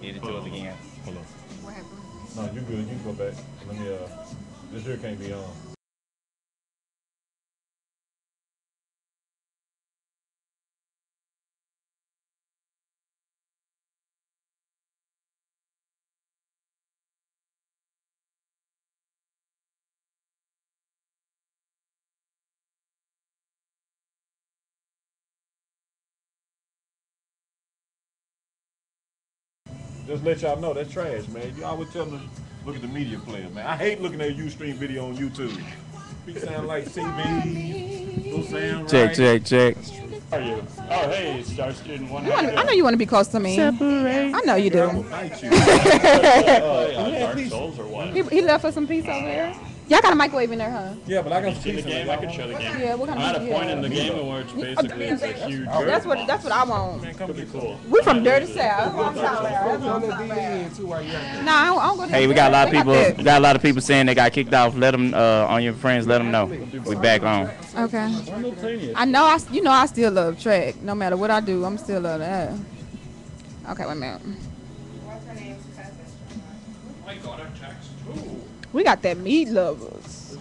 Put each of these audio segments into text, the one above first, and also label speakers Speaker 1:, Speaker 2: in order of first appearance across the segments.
Speaker 1: Hit it to us again.
Speaker 2: Hold on.
Speaker 3: What happened?
Speaker 2: No, you good. You can go back. Let me. This here can't be on. Just let y'all know that's trash, man. You always tell them to look at the media player, man. I hate looking at Ustream video on YouTube. He sound like CB. Don't sound
Speaker 1: Check,
Speaker 2: right.
Speaker 1: check.
Speaker 4: How are you? Oh, hey, it's Star Student 1.
Speaker 3: I know you want to be close to me. I know you
Speaker 2: I will
Speaker 3: do.
Speaker 2: fight you.
Speaker 4: Dark Souls or what?
Speaker 3: He left us some pizza over there. Y'all got a microwave in there, huh?
Speaker 2: Yeah, but I got
Speaker 4: See the game? I could show the game.
Speaker 3: Yeah, what kind
Speaker 4: I had
Speaker 3: of
Speaker 4: a
Speaker 3: pizza?
Speaker 4: point in the game in which basically it's a huge.
Speaker 3: That's what I want.
Speaker 4: Could be cool.
Speaker 3: We from Dirty South. I'm No, I don't go to
Speaker 1: Hey, we got a lot of
Speaker 3: They
Speaker 1: people.
Speaker 3: that.
Speaker 1: We got a lot of people saying they got kicked off. Let them on your friends. Let them know. We back on.
Speaker 3: Okay. I know. I still love track. No matter what I do, I'm still love that. Okay, wait a minute. We got that meat lovers.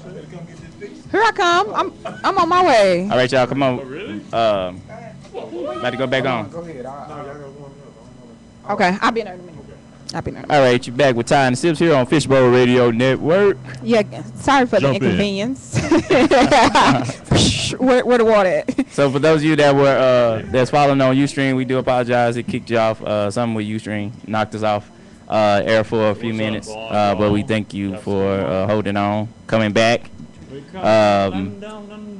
Speaker 3: Here I come. I'm on my way.
Speaker 1: All right, y'all, come on.
Speaker 4: Really?
Speaker 1: About to go back on.
Speaker 3: Okay, I'll be in there in a minute. I'll be in there.
Speaker 1: All right, you back with Ty and the Sips here on Fishbowl Radio Network.
Speaker 3: Yeah, sorry for
Speaker 2: Jump
Speaker 3: the
Speaker 2: in.
Speaker 3: inconvenience. where the water at?
Speaker 1: So for those of you that were that's following on Ustream, we do apologize. It kicked you off. Something with Ustream knocked us off air for a few minutes. But we thank you for holding on, coming back.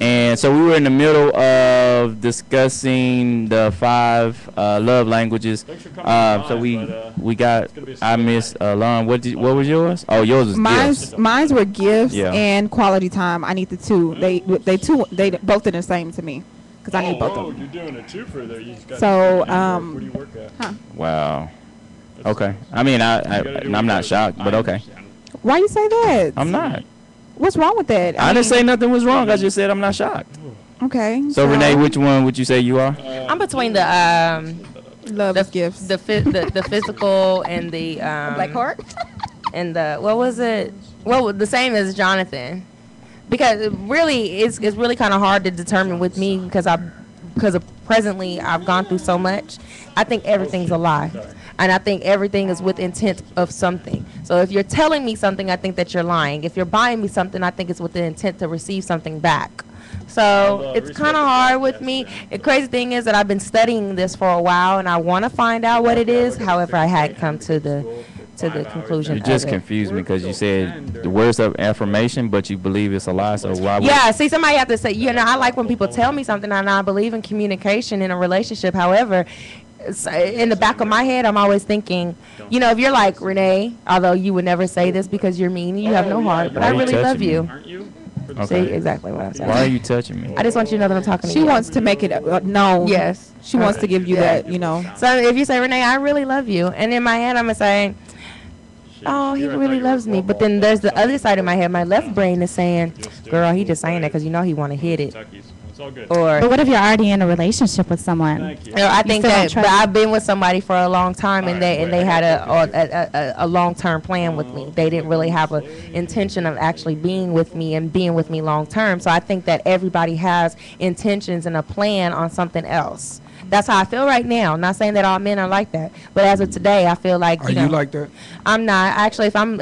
Speaker 1: And so we were in the middle of discussing the 5 love languages. So we got. I missed Lauren. What was yours? Oh, yours was gifts.
Speaker 3: Mine's were gifts
Speaker 1: Yeah.
Speaker 3: and quality time. I need the two. They both are the same to me because I need both of them.
Speaker 4: You're doing a twofer there. You just got
Speaker 3: So,
Speaker 4: where do you work at?
Speaker 1: Wow. Okay. I mean, I'm not shocked, but okay.
Speaker 3: Why you say that?
Speaker 1: I'm not.
Speaker 3: What's wrong with that?
Speaker 1: I didn't say nothing was wrong. I just said I'm not shocked.
Speaker 3: Okay.
Speaker 1: So Renee, which one would you say you are?
Speaker 5: I'm between the
Speaker 3: love is gifts.
Speaker 5: the physical and the
Speaker 3: Black heart.
Speaker 5: and the what was it? Well, the same as Jonathan, because it's really kind of hard to determine with me because presently I've gone through so much. I think everything's a lie. And I think everything is with intent of something. So if you're telling me something, I think that you're lying. If you're buying me something, I think it's with the intent to receive something back. So it's kind of hard with me. The crazy thing is that I've been studying this for a while, and I want to find out what it is. However, I hadn't come to the conclusion.
Speaker 1: You just
Speaker 5: of it.
Speaker 1: confused me because you said the words of affirmation, but you believe it's a lie. So why would
Speaker 5: Yeah, see, somebody have to say, I like when people tell me something, and I believe in communication in a relationship. However, in the back of my head, I'm always thinking, if you're like Renee, although you would never say this because you're mean, you have no heart, but
Speaker 1: Why
Speaker 5: I
Speaker 1: are you
Speaker 5: really
Speaker 1: touching
Speaker 5: love
Speaker 1: me?
Speaker 5: you.
Speaker 4: Aren't you?
Speaker 1: Okay.
Speaker 5: See, exactly what I'm saying.
Speaker 1: Why are you touching me?
Speaker 5: I just want you to know that I'm talking to
Speaker 3: She
Speaker 5: you.
Speaker 3: wants to make it known.
Speaker 5: Yes.
Speaker 3: She wants to give you that.
Speaker 5: So if you say, Renee, I really love you, and in my head I'm going to say, oh, he really loves me. But then there's the other side of my head. My left brain is saying, girl, he just saying that because he want to hit it.
Speaker 4: It's all good.
Speaker 5: Or
Speaker 6: But what if you're already in a relationship with someone?
Speaker 4: Thank you.
Speaker 5: I think
Speaker 6: still don't
Speaker 5: that,
Speaker 6: trust
Speaker 5: but
Speaker 6: me?
Speaker 5: I've been with somebody for a long time, and they had a long-term plan with me. They didn't really have an intention of actually being with me and being with me long-term. So I think that everybody has intentions and a plan on something else. That's how I feel right now. Not saying that all men are like that, but as of today, I feel like
Speaker 7: Are you like that?
Speaker 5: I'm not actually. I'm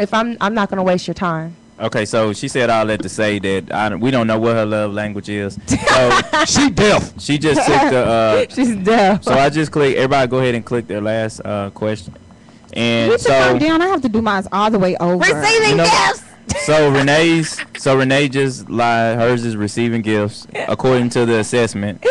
Speaker 5: not gonna waste your time.
Speaker 1: Okay, so she said all that to say that we don't know what her love language is. So
Speaker 7: She deaf.
Speaker 1: she just took the.
Speaker 5: She's deaf.
Speaker 1: So I just click. Everybody, go ahead and click their last question. And
Speaker 3: You took
Speaker 1: so
Speaker 3: her down. I have to do mine all the way over.
Speaker 5: Receiving
Speaker 1: You know-
Speaker 5: gifts.
Speaker 1: So Renee just lied. Hers is receiving gifts according to the assessment.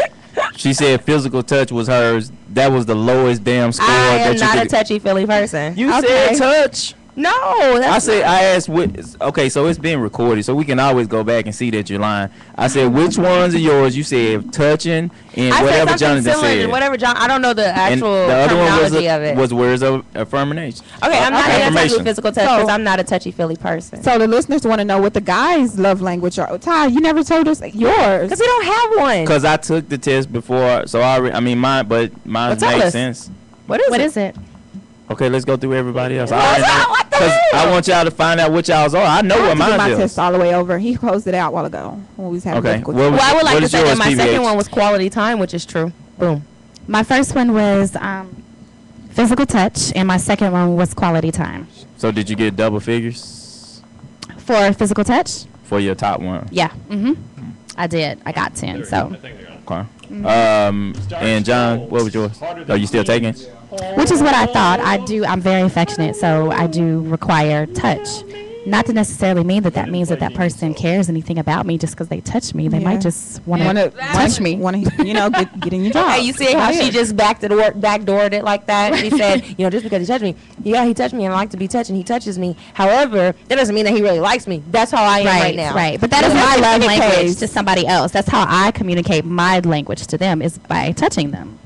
Speaker 1: She said physical touch was hers. That was the lowest damn score
Speaker 5: I
Speaker 1: that
Speaker 5: am
Speaker 1: you
Speaker 5: not a
Speaker 1: could.
Speaker 5: touchy-feely person.
Speaker 1: You
Speaker 3: Okay.
Speaker 1: said touch.
Speaker 5: No,
Speaker 1: I
Speaker 5: that's
Speaker 1: said I asked okay, so it's being recorded, so we can always go back and see that you're lying. I said which ones are yours? You said touching and
Speaker 5: I
Speaker 1: whatever
Speaker 5: said something
Speaker 1: Jonathan
Speaker 5: similar to
Speaker 1: said.
Speaker 5: whatever I don't know the
Speaker 1: And
Speaker 5: actual
Speaker 1: the other one
Speaker 5: terminology of it.
Speaker 1: was words of affirmation.
Speaker 5: Okay, I'm not going to
Speaker 1: Affirmation.
Speaker 5: physical touch because
Speaker 3: So-
Speaker 5: I'm not a touchy-feely person.
Speaker 3: So the listeners want to know what the guys' love language are. Ty, you never told us yours.
Speaker 5: Because we don't have one.
Speaker 1: Because I took the test before, so I mean mine, but mine
Speaker 5: Well, tell
Speaker 1: makes
Speaker 5: us.
Speaker 1: sense.
Speaker 5: What is
Speaker 6: What
Speaker 5: it?
Speaker 6: is it?
Speaker 1: Okay, let's go through everybody else. Because I want y'all to find out what y'all's are. I know what mine is.
Speaker 3: My test all the way over. He closed it out a while ago when we was having
Speaker 1: difficulty.
Speaker 5: Well, I would like to say that my second one was quality time, which is true. Boom.
Speaker 6: My first one was physical touch, and my second one was quality time.
Speaker 1: So did you get double figures?
Speaker 6: For physical touch?
Speaker 1: For your top one?
Speaker 6: Yeah. I did. I got 10. So.
Speaker 1: Okay. And John, what was yours? Are you still taking?
Speaker 6: Which is what I thought. I'm very affectionate, so I do require touch. Not to necessarily mean that means that person cares anything about me just because they touch me. They might just want to touch me.
Speaker 3: Want to, get in your job.
Speaker 5: Hey, you see how she just backdoored it like that? She said, just because he touched me. Yeah, he touched me and I like to be touched and he touches me. However, that doesn't mean that he really likes me. That's how I am right now.
Speaker 6: Right, but that is my love language to somebody else. That's how I communicate my language to them, is by touching them.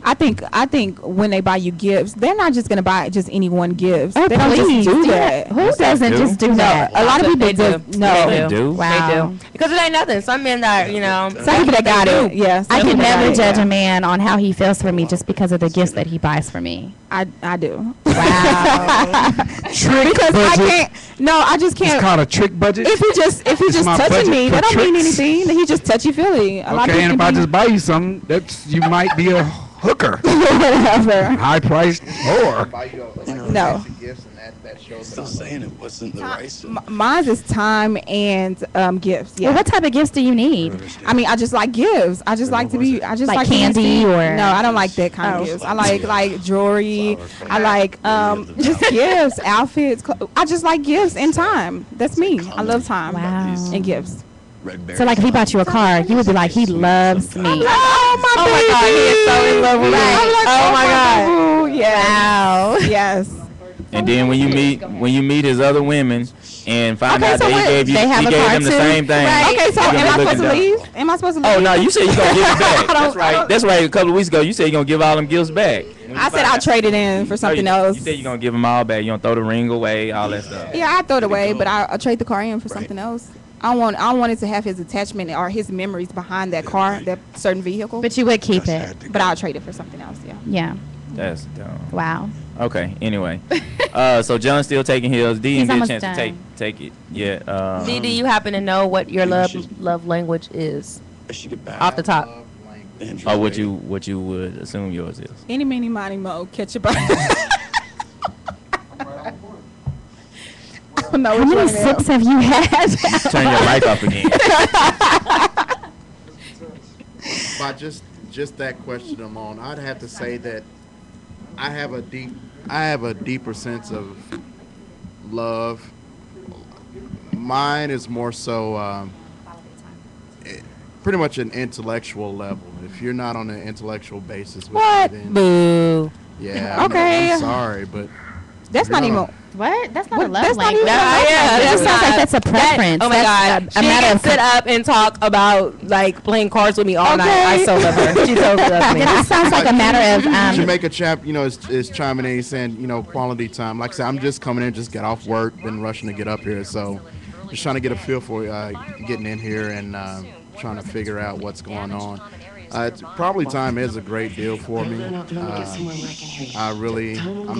Speaker 3: I think when they buy you gifts, they're not just gonna buy just anyone gifts.
Speaker 6: Oh,
Speaker 3: they don't just do that.
Speaker 6: Who doesn't just do that?
Speaker 3: A lot of people do. No,
Speaker 1: they do.
Speaker 6: Wow.
Speaker 5: They do. Because it ain't nothing. Some men that
Speaker 3: some people that got it. Yeah,
Speaker 6: I can never judge a man on how he feels for me just because of the gifts that he buys for me.
Speaker 3: I do.
Speaker 6: Wow.
Speaker 7: Trick
Speaker 3: because
Speaker 7: budget.
Speaker 3: I can't. No, I just can't.
Speaker 7: It's called a trick budget.
Speaker 3: If he just touching me, that don't mean anything. He just touchy feely.
Speaker 7: Okay, and if I just buy you something, you might be a hooker.
Speaker 3: Whatever.
Speaker 7: High priced whore.
Speaker 3: No.
Speaker 8: Still saying it wasn't the right.
Speaker 3: Mine is time and gifts. Yeah.
Speaker 6: Well, what type of gifts do you need?
Speaker 3: I mean, I just like gifts. I just like to be. I just like
Speaker 6: candy or.
Speaker 3: No, I don't like that kind of gifts. I like jewelry. I like just gifts, outfits. I just like gifts and time. That's me. I love time.
Speaker 6: Wow.
Speaker 3: And gifts.
Speaker 6: So like if he bought you a car, you would be like, he loves me.
Speaker 3: Oh my God, he is so in love with me.
Speaker 6: Right.
Speaker 3: Oh my God.
Speaker 6: Yes. Wow.
Speaker 3: Yes.
Speaker 1: And then when you meet his other women and find out that he gave them the same thing.
Speaker 3: Right. Okay, so am I supposed to leave? Am I supposed to leave?
Speaker 1: Oh no, you said you gonna give it back. That's right. That's right. A couple of weeks ago, you said you gonna give all them gifts back.
Speaker 3: I said I'll trade it in for something else.
Speaker 1: You said you're gonna give them all back. You gonna throw the ring away, all that stuff.
Speaker 3: Yeah, I throw it away, but I'll trade the car in for something else. I want it to have his attachment or his memories behind that car, that certain vehicle.
Speaker 6: But you would keep it.
Speaker 3: But I'll trade it for something else. Yeah.
Speaker 6: Yeah.
Speaker 1: That's dumb.
Speaker 6: Wow.
Speaker 1: Okay. Anyway, so John's still taking his. D didn't get a chance to take it yet.
Speaker 5: D, do you happen to know what your love language is? Off the top.
Speaker 1: Or what you would assume yours is?
Speaker 3: Any, meeny, miny, mo, catch a bite.
Speaker 6: How many sips have you had?
Speaker 1: Turn your mic off again.
Speaker 9: By just that question alone, I'd have to say that I have a deeper sense of love. Mine is more so pretty much an intellectual level. If you're not on an intellectual basis with
Speaker 5: what?
Speaker 9: Me, then
Speaker 5: boo.
Speaker 9: Yeah.
Speaker 3: Okay.
Speaker 9: I'm sorry, but
Speaker 3: that's not even.
Speaker 6: What? That's not a love language.
Speaker 5: That
Speaker 6: sounds like that's a preference.
Speaker 5: Oh my God. She can sit up and talk about like playing cards with me all night. I so love her. She totally loves me.
Speaker 6: That sounds like a matter of
Speaker 9: Jamaica chap, is chiming in saying, quality time. Like I said, I'm just coming in, just got off work, been rushing to get up here, so just trying to get a feel for getting in here and trying to figure out what's going on. Probably time is a great deal for me. I'm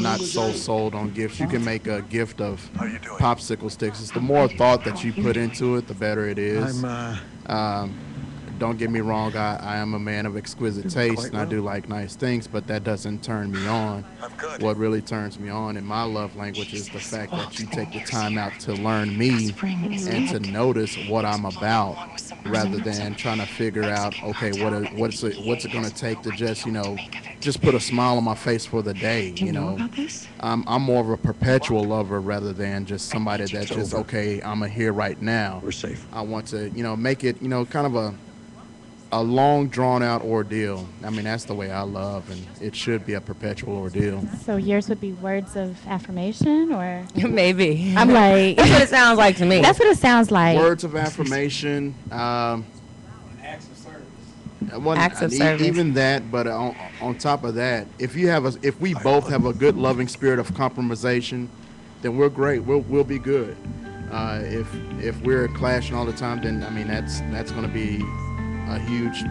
Speaker 9: not so sold on gifts. You can make a gift of popsicle sticks. It's the more thought that you put into it, the better it is. Don't get me wrong, I am a man of exquisite taste, and I do like nice things, but that doesn't turn me on. What really turns me on in my love language is the fact that you take the time out to learn me and to notice what I'm about, rather than trying to figure out, okay, what's it going to take to just put a smile on my face for the day, I'm more of a perpetual lover rather than just somebody that just, okay, I'm here right now.
Speaker 8: We're safe.
Speaker 9: I want to, make it, kind of a long, drawn-out ordeal. I mean, that's the way I love, and it should be a perpetual ordeal.
Speaker 6: So yours would be words of affirmation, or?
Speaker 5: Maybe.
Speaker 6: I'm like...
Speaker 5: That's what it sounds like to me.
Speaker 6: That's what it sounds like.
Speaker 9: Words of affirmation.
Speaker 5: Acts of service.
Speaker 9: Even that, but on top of that, if we both have a good, loving spirit of compromisation, then we're great. We'll be good. If we're clashing all the time, then I mean that's going to be a huge,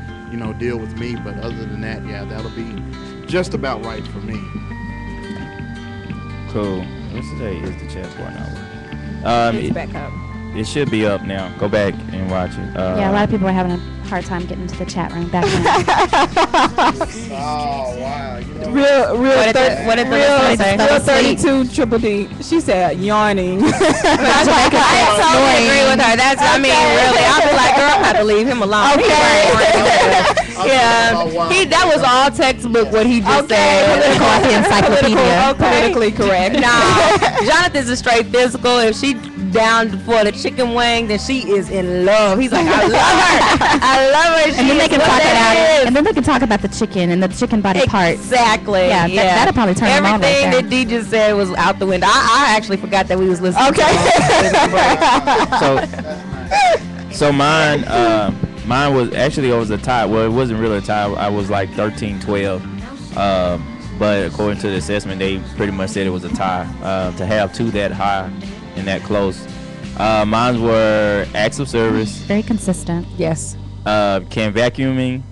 Speaker 9: deal with me. But other than that, yeah, that'll be just about right for me.
Speaker 1: Cool. What's today? Is the chat board now?
Speaker 3: It's back up.
Speaker 1: It should be up now. Go back and watch it.
Speaker 6: Yeah, a lot of people are having a hard time getting into the chat room back then.
Speaker 9: Oh wow! You know,
Speaker 5: What did the
Speaker 3: 32 Triple D. She said yawning.
Speaker 5: I totally agree with her. That's, I mean, really, I'll be like, girl, I'm about to leave him alone. That was all textbook what he just said.
Speaker 3: Politically correct.
Speaker 5: Nah, Jonathan's a straight physical. If she down for the chicken wing, then she is in love. He's like, I love her. I love her.
Speaker 6: And then they can talk about and then they can talk about the chicken and the chicken body part.
Speaker 5: Exactly.
Speaker 6: Yeah, that'll probably turn them on right
Speaker 5: everything
Speaker 6: there.
Speaker 5: that D just said was out the window. I actually forgot that we was listening.
Speaker 1: So mine was actually, it was a tie. Well, it wasn't really a tie. I was like 13-12. But according to the assessment, they pretty much said it was a tie. To have two that high and that close. Mine were acts of service.
Speaker 6: Very consistent.
Speaker 5: Yes.
Speaker 1: Can vacuuming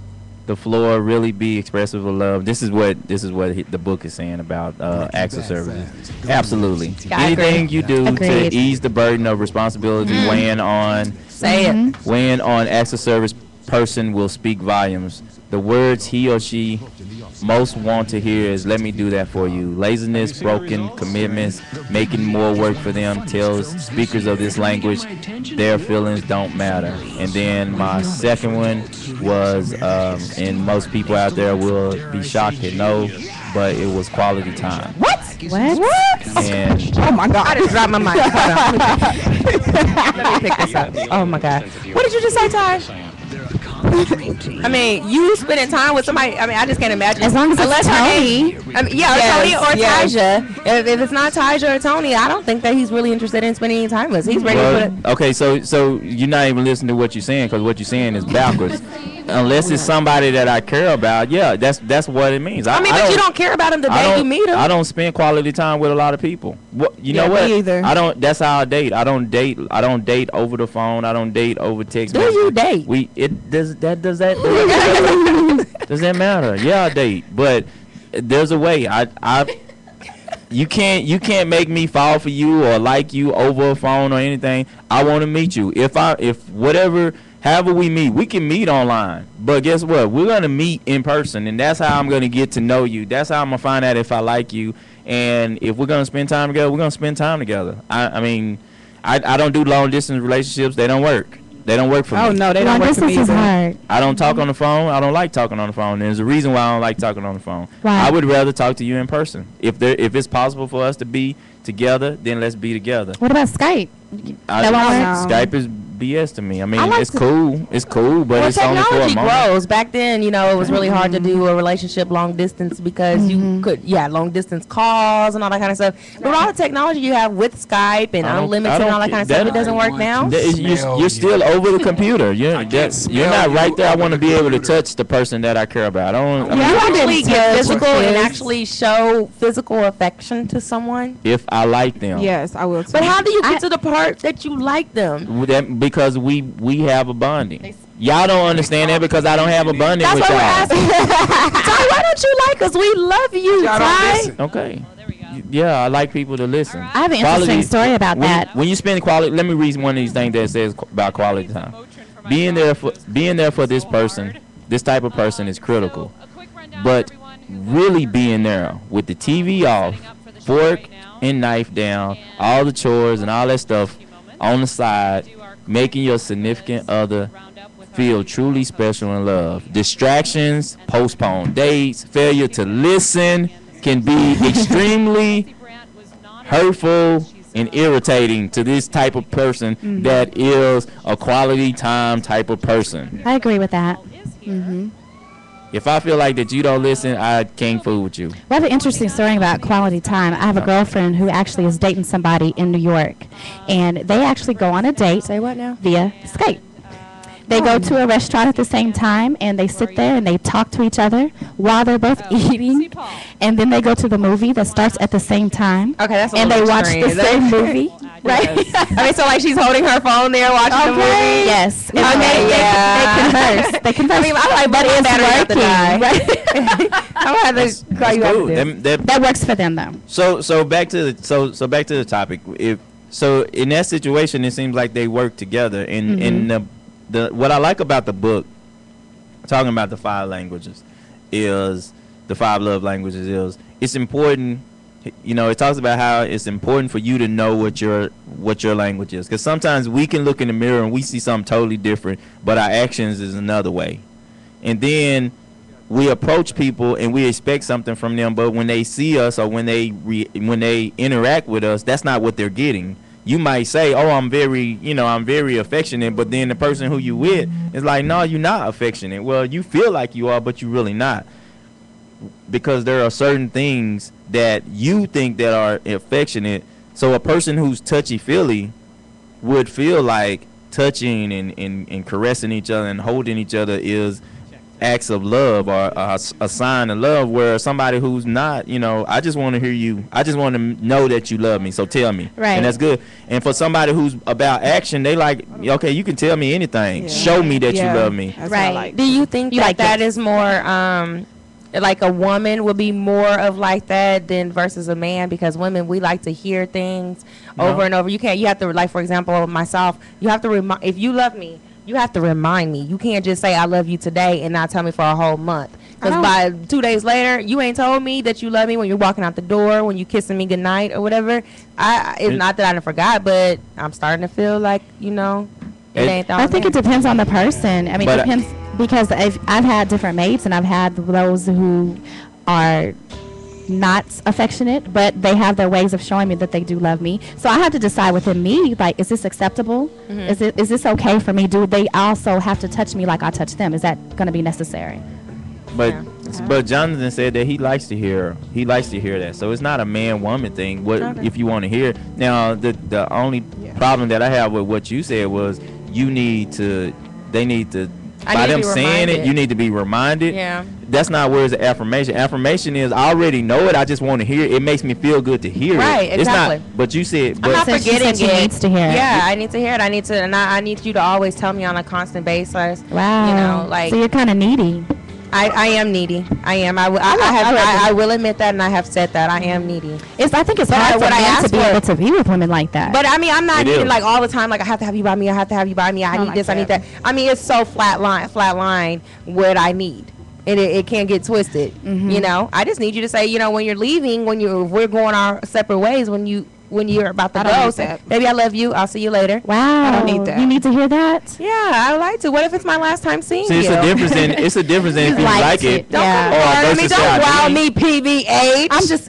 Speaker 1: the floor really be expressive of love? This is what the book is saying about acts of service. Absolutely. Anything you do to ease the burden of responsibility weighing on acts of service person will speak volumes. The words he or she most want to hear is, let me do that for you. Laziness, broken commitments, making more work for them tells speakers of this language their feelings don't matter. And then my second one was, and most people out there will be shocked to know, but it was quality time.
Speaker 3: What?
Speaker 1: And
Speaker 5: oh my God, I just dropped my mic. Let me pick this up. Oh my God. What did you just say, Ty? I mean, you spending time with somebody. I mean, I just can't imagine.
Speaker 6: As long as it's Tony.
Speaker 5: Tony or Taja. If it's not Taja or Tony, I don't think that he's really interested in spending any time with us. He's ready to put it.
Speaker 1: Okay, so you're not even listening to what you're saying, because what you're saying is backwards. Unless it's somebody that I care about, yeah, that's what it means.
Speaker 5: I mean, but you don't care about him the day you meet him.
Speaker 1: I don't spend quality time with a lot of people. You know what?
Speaker 3: Me either.
Speaker 1: I don't. That's how I date. I don't date over the phone. I don't date over text.
Speaker 5: Do you date?
Speaker 1: Does that matter? Yeah, I date, but there's a way. You can't make me fall for you or like you over a phone or anything. I want to meet you. However we meet, we can meet online, but guess what? We're going to meet in person, and that's how I'm going to get to know you. That's how I'm going to find out if I like you, and if we're going to spend time together, we're going to spend time together. I mean, I don't do long-distance relationships. They don't work. They don't work for me.
Speaker 3: Oh, no, they don't work for me either.
Speaker 6: Hard.
Speaker 1: I don't talk on the phone. I don't like talking on the phone. There's a reason why I don't like talking on the phone.
Speaker 6: Why?
Speaker 1: I would rather talk to you in person. If it's possible for us to be together, then let's be together.
Speaker 6: What about Skype?
Speaker 1: Skype is BS to me. I mean, it's cool. It's cool, but it's only for a moment.
Speaker 5: Technology grows. Back then, it was really hard to do a relationship long distance because you could, long distance calls and all that kind of stuff. But all the technology you have with Skype and unlimited and all that kind of stuff, it doesn't work now.
Speaker 1: You're still over the computer. You're not right there. I want to be able to touch the person that I care about.
Speaker 5: You actually get physical and actually show physical affection to someone?
Speaker 1: If I like them.
Speaker 3: Yes, I will too.
Speaker 5: But how do you get to the part that you like them?
Speaker 1: Because we have a bonding. Y'all don't understand that because I don't have a bonding with y'all.
Speaker 5: That's what we're asking. Ty, why don't you like us? We love you, Ty.
Speaker 1: Okay. Yeah, I like people to listen.
Speaker 6: I have an interesting story about that.
Speaker 1: When you spend quality, let me read one of these things that says about quality time. Being there for this person, this type of person is critical. But really being there with the TV off, fork and knife down, all the chores and all that stuff on the side, making your significant other feel truly special and loved. Distractions, postponed dates, failure to listen can be extremely hurtful and irritating to this type of person that is a quality time type of person.
Speaker 6: I agree with that.
Speaker 1: If I feel like that you don't listen, I can't fool with you.
Speaker 6: We have an interesting story about quality time. I have a girlfriend who actually is dating somebody in New York, and they actually go on a date.
Speaker 5: Say what now?
Speaker 6: Via Skype. They go to a restaurant at the same time, and they sit there and they talk to each other while they're both eating, and then they go to the movie that starts at the same time.
Speaker 5: Okay, that's a
Speaker 6: and they
Speaker 5: little
Speaker 6: watch the
Speaker 5: extreme.
Speaker 6: same movie
Speaker 5: Right. I mean, so like she's holding her phone there watching the movie.
Speaker 6: Yes.
Speaker 5: Okay,
Speaker 6: They converse. They converse.
Speaker 5: I mean, I'm like, but it's working. Right? I'm gonna have to call you after this.
Speaker 6: That works for them though.
Speaker 1: So back to the topic. So in that situation, it seems like they work together. And the what I like about the book, talking about the 5 languages, is the 5 love languages. Is it's important. You know, it talks about how it's important for you to know what your language is, because sometimes we can look in the mirror and we see something totally different, but our actions is another way. And then we approach people and we expect something from them, but when they see us or when they interact with us, that's not what they're getting. You might say, "Oh, I'm very affectionate," but then the person who you with is like, "No, you're not affectionate." Well, you feel like you are, but you're really not, because there are certain things that you think that are affectionate. So a person who's touchy-feely would feel like touching and caressing each other and holding each other is acts of love or a sign of love, where somebody who's not, I just want to hear you. I just want to know that you love me, so tell me.
Speaker 6: Right.
Speaker 1: And that's good. And for somebody who's about action, they like, okay, you can tell me anything. Yeah. Show me that you love me.
Speaker 5: That's right. Like. Do you think that is more like a woman would be more of like that than versus a man? Because women, we like to hear things over and over. You have to, like, for example, myself, you have to if you love me, you have to remind me. You can't just say I love you today and not tell me for a whole month. Because by 2 days later, you ain't told me that you love me when you're walking out the door, when you kissing me goodnight or whatever. It's not that I done forgot, but I'm starting to feel like, it ain't.
Speaker 6: I think it depends on the person. I mean, it depends. Because I've had different mates, and I've had those who are not affectionate, but they have their ways of showing me that they do love me. So I have to decide within me, like, is this acceptable? Mm-hmm. Is this okay for me? Do they also have to touch me like I touch them? Is that going to be necessary?
Speaker 1: But Jonathan said that he likes to hear that. So it's not a man-woman thing. If you want to hear. Now, the only problem that I have with what you said was they need to. By them saying it, you need to be reminded.
Speaker 5: Yeah.
Speaker 1: That's not words of affirmation. Affirmation is, I already know it. I just want to hear it. It makes me feel good to hear it.
Speaker 5: Right, exactly.
Speaker 1: It's not, but you said,
Speaker 5: I'm not forgetting it.
Speaker 6: Needs to hear it.
Speaker 5: Yeah, I need to hear it. I need you to always tell me on a constant basis.
Speaker 6: Wow. So you're kind of needy.
Speaker 5: I am needy. I am. I will admit that, and I have said that I am needy.
Speaker 6: I think it's hard for men to be able to be with women like that.
Speaker 5: But I mean, I'm not needing like all the time. Like, I have to have you by me. I have to have you by me. I need this. I need that. I mean, it's so flat line what I need, and it can't get twisted. Mm-hmm. I just need you to say, when you're leaving, we're going our separate ways, when you're about to go, say, baby, I love you. I'll see you later.
Speaker 6: Wow.
Speaker 5: I don't need that.
Speaker 6: You need to hear that?
Speaker 5: Yeah, I like to. What if it's my last time seeing you?
Speaker 1: It's a difference in if you like it.
Speaker 5: Don't wow me, PBH.
Speaker 6: I'm just.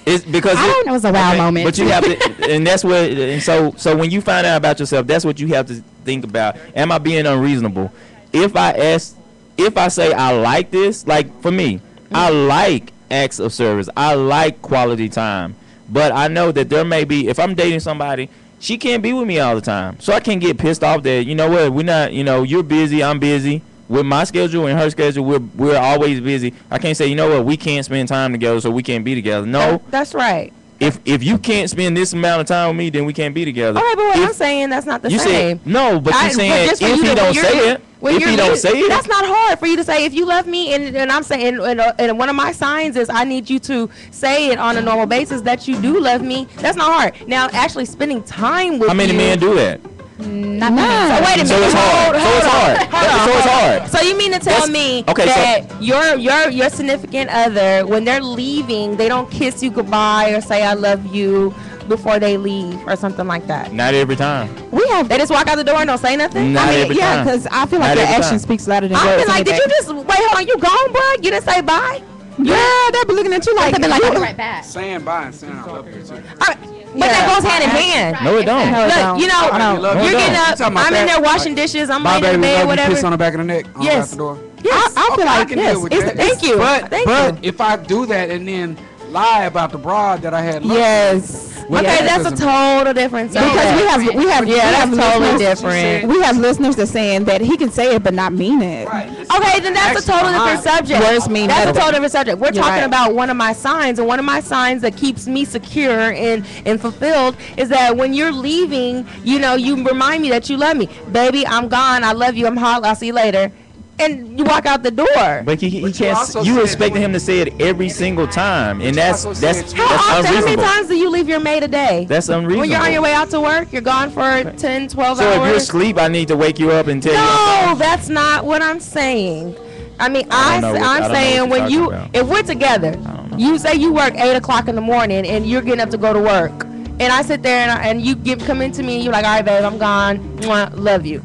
Speaker 1: It's because
Speaker 6: it was a wow moment.
Speaker 1: But you have to, and that's what. And so when you find out about yourself, that's what you have to think about. Am I being unreasonable? If I say I like this, like for me, I like acts of service. I like quality time. But I know that there may be, if I'm dating somebody, she can't be with me all the time. So I can't get pissed off that, we're not, you're busy, I'm busy. With my schedule and her schedule, we're always busy. I can't say, we can't spend time together, so we can't be together. No.
Speaker 5: That's right.
Speaker 1: If you can't spend this amount of time with me, then we can't be together.
Speaker 5: All right, but what I'm saying, that's not the same.
Speaker 1: Said, no, but you're saying if he don't say it. If you don't say it,
Speaker 5: that's not hard for you to say. If you love me, and I'm saying, and one of my signs is I need you to say it on a normal basis that you do love me. That's not hard. Now, actually spending time with
Speaker 1: how many men do that?
Speaker 5: Not many. So wait a minute.
Speaker 1: So it's hard.
Speaker 5: So you mean to tell me that your significant other, when they're leaving, they don't kiss you goodbye or say I love you before they leave or something like that?
Speaker 1: Not every time.
Speaker 5: They just walk out the door and don't say nothing?
Speaker 1: Not every time.
Speaker 3: Yeah, because I feel like your action speaks louder than words.
Speaker 5: I feel like, did you just, wait, hold on, you gone, bro? You didn't say bye?
Speaker 3: Yeah, they be looking at you like,
Speaker 6: I'll be right back.
Speaker 7: Saying bye and saying I love you too.
Speaker 5: But that goes hand in hand.
Speaker 1: No, it don't.
Speaker 5: Look, you're getting up, I'm in there washing dishes, I'm laying in the bed, whatever.
Speaker 7: Kiss on the back of the neck.
Speaker 5: Yes.
Speaker 7: The door.
Speaker 5: Yes.
Speaker 3: I feel like yes.
Speaker 5: Thank you.
Speaker 7: But if I do that and then lie about the broad that I had.
Speaker 3: Yes.
Speaker 5: Okay, that's a total different subject.
Speaker 3: Because we have
Speaker 5: that's totally different.
Speaker 3: We have listeners that saying that he can say it but not mean it.
Speaker 5: Right. Okay, then that's a total different subject.
Speaker 3: Words mean
Speaker 5: that's
Speaker 3: nothing.
Speaker 5: a total different subject. We're
Speaker 3: You're
Speaker 5: talking
Speaker 3: right.
Speaker 5: about one of my signs, and one of my signs that keeps me secure and fulfilled is that when you're leaving, you know, you remind me that you love me. Baby, I'm gone. I love you. I'm hot. I'll see you later. And you walk out the door.
Speaker 1: But he can't. You expecting him to say it every single time, and that's
Speaker 5: How many
Speaker 1: unreasonable.
Speaker 5: times do you leave your maid a day?
Speaker 1: That's unreasonable.
Speaker 5: When you're on your way out to work, you're gone for 10, 12
Speaker 1: So
Speaker 5: hours.
Speaker 1: if you're asleep, I need to wake you up and tell you.
Speaker 5: No, that's not what I'm saying. I mean, I'm saying when you, if we're together, you say you work 8 o'clock in the morning and you're getting up to go to work, and I sit there and you come into me and you're like, all right, babe, I'm gone. Mwah, love you.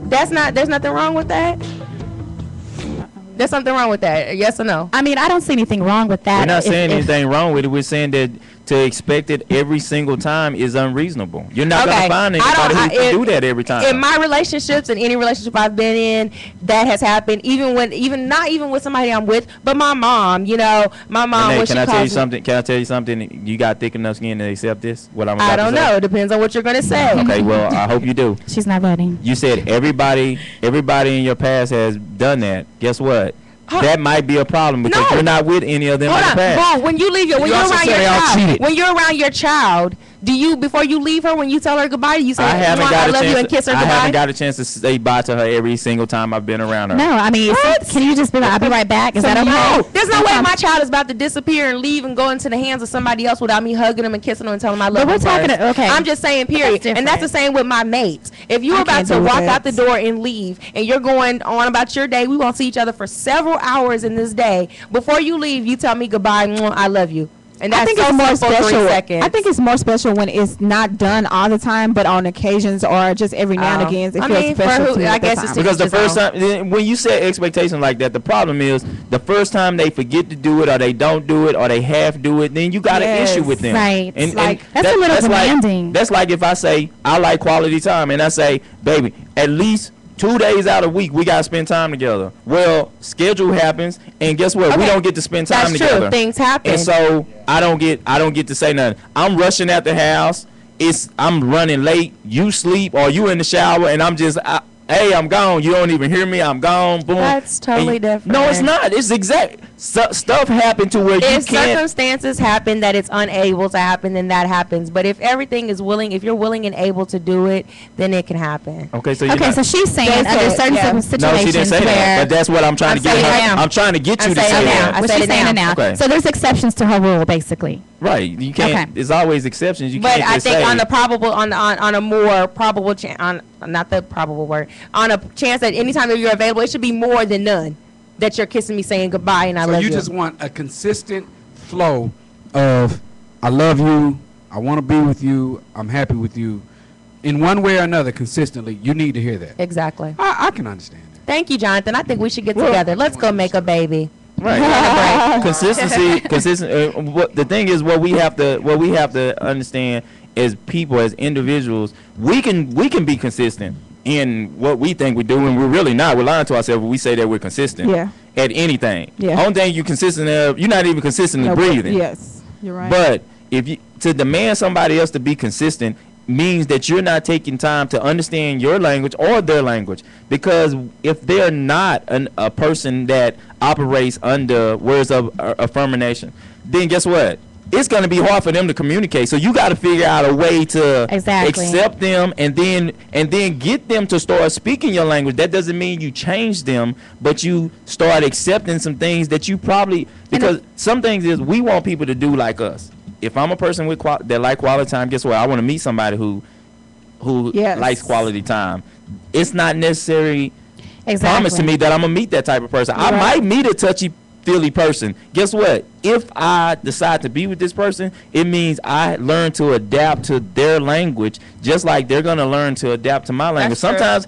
Speaker 5: There's nothing wrong with that. There's something wrong with that. Yes or no?
Speaker 6: I mean, I don't see anything wrong with that.
Speaker 1: We're not saying anything wrong with it. We're saying that to expect it every single time is unreasonable. You're not going to find anybody who can do that every time.
Speaker 5: In my relationships, in any relationship I've been in, that has happened. Not even with somebody I'm with, but my mom. You know, my mom.
Speaker 1: Renee, can I tell you something? Can I tell you something? You got thick enough skin to accept this? What I'm about
Speaker 5: I don't
Speaker 1: to say?
Speaker 5: know. It depends on what you're going to say.
Speaker 1: Okay, well, I hope you do.
Speaker 6: She's not ready.
Speaker 1: You said everybody in your past has done that. Guess what? That might be a problem because you're not with any of them in the past.
Speaker 5: Boom. When you leave when you're around your child, do you, before you leave her, when you tell her goodbye, you say, I love you and kiss her goodbye?
Speaker 1: I haven't got a chance to say bye to her every single time I've been around her.
Speaker 6: No, I mean, can you just be like, I'll be right back? Is that okay?
Speaker 5: No, there's no way my child is about to disappear and leave and go into the hands of somebody else without me hugging them and kissing them and telling them I love them.
Speaker 6: But we're talking, okay.
Speaker 5: I'm just saying, period. And that's the same with my mates. If you're about to walk out the door and leave and you're going on about your day, we won't see each other for several hours in this day. Before you leave, you tell me goodbye, I love you. And that's
Speaker 3: I think it's more special. I think it's more special when it's not done all the time, but on occasions or just every now and again. It feels special to me.
Speaker 5: I guess it's
Speaker 1: because the first time when you set expectations like that, the problem is the first time they forget to do it, or they don't do it, or they half do it, then you got an issue with them.
Speaker 6: Right.
Speaker 1: And
Speaker 6: that's a little demanding.
Speaker 1: That's like if I say I like quality time, and I say, baby, at least 2 days out of the week we gotta spend time together. Well, schedule happens, and guess what? We don't get to spend time together.
Speaker 5: That's true. Things happen.
Speaker 1: And so I don't get to say nothing. I'm rushing at the house. I'm running late. You sleep or you in the shower, and I'm just hey, I'm gone. You don't even hear me. I'm gone. Boom.
Speaker 5: That's totally different.
Speaker 1: No, it's not. It's exact. Stuff happened to where you can't.
Speaker 5: If circumstances happen that it's unable to happen, then that happens. But if everything is willing, if you're willing and able to do it, then it can happen.
Speaker 1: Okay, so
Speaker 6: so she's saying under certain situations
Speaker 1: no, she didn't say that. But that's what I'm trying to get her. I'm trying to get you to say that.
Speaker 6: Well, she's saying it now.
Speaker 1: Okay.
Speaker 6: So there's exceptions to her rule, basically.
Speaker 1: Right. You can't. There's always exceptions. You
Speaker 5: but
Speaker 1: can't.
Speaker 5: I
Speaker 1: just
Speaker 5: think
Speaker 1: say,
Speaker 5: on the probable, on a more probable chance, not the probable word, on a chance that anytime that you're available, it should be more than none that you're kissing me, saying goodbye, and I love you.
Speaker 7: So you just want a consistent flow of I love you, I want to be with you, I'm happy with you, in one way or another, consistently. You need to hear that.
Speaker 5: Exactly.
Speaker 7: I can understand that.
Speaker 5: Thank you, Jonathan. I think we should get together. Let's go make a baby.
Speaker 1: Right. Consistency. The thing is, what we have to understand as people, as individuals, we can be consistent in what we think we do, and we're really not. We're lying to ourselves when we say that we're consistent at anything. Only thing you're consistent of, you're not even consistent in breathing.
Speaker 3: Yes, you're right.
Speaker 1: But if you to demand somebody else to be consistent means that you're not taking time to understand your language or their language, because if they're not a person that operates under words of affirmation, then guess what? It's going to be hard for them to communicate. So you got to figure out a way to accept them and then get them to start speaking your language. That doesn't mean you change them, but you start accepting some things that you probably, because some things is we want people to do like us. If I'm a person that like quality time, guess what? I want to meet somebody who likes quality time. It's not necessary promise to me that I'm going to meet that type of person. I might meet a touchy-feely person. Guess what? If I decide to be with this person, it means I learn to adapt to their language just like they're going to learn to adapt to my language. Sometimes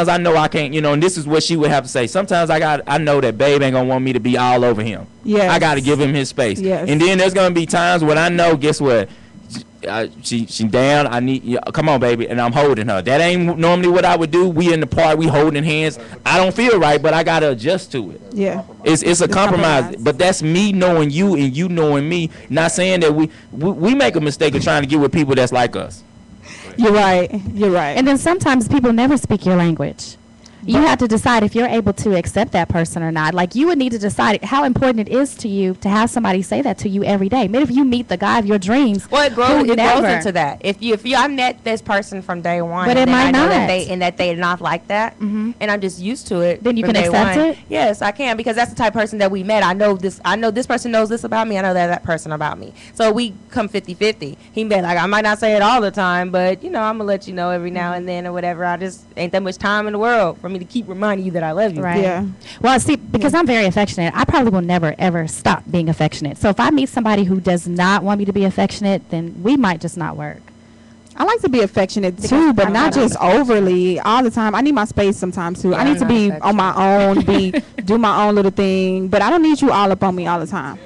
Speaker 1: I know I can't, and this is what she would have to say. Sometimes I know that babe ain't going to want me to be all over him. I got to give him his space. And then there's going to be times when I know, guess what? she down. I need come on, baby, and I'm holding her. That ain't normally what I would do. We in the park, we holding hands. I don't feel right, but I gotta adjust to it.
Speaker 3: Yeah,
Speaker 1: it's a compromise. But that's me knowing you and you knowing me. Not saying that we make a mistake of trying to get with people that's like us.
Speaker 3: You're right. You're right.
Speaker 6: And then sometimes people never speak your language. You have to decide if you're able to accept that person or not. Like, you would need to decide how important it is to you to have somebody say that to you every day. Maybe if you meet the guy of your dreams.
Speaker 5: Well, it grows into that. If I met this person from day one,
Speaker 6: but it might not.
Speaker 5: That they're not like that, and I'm just used to it.
Speaker 6: Then you can accept it.
Speaker 5: Yes, I can, because that's the type of person that we met. I know this person knows this about me. I know that person about me. So we come 50-50. He met like, I might not say it all the time, but I'm gonna let you know every now and then or whatever. I just ain't that much time in the world for me to keep reminding you that I love you.
Speaker 6: Right. Yeah. Well, see, because I'm very affectionate, I probably will never ever stop being affectionate. So if I meet somebody who does not want me to be affectionate, then we might just not work.
Speaker 3: I like to be affectionate too, but not just overly all the time. I need my space sometimes too. I need to be on my own, do my own little thing, but I don't need you all up on me all the time.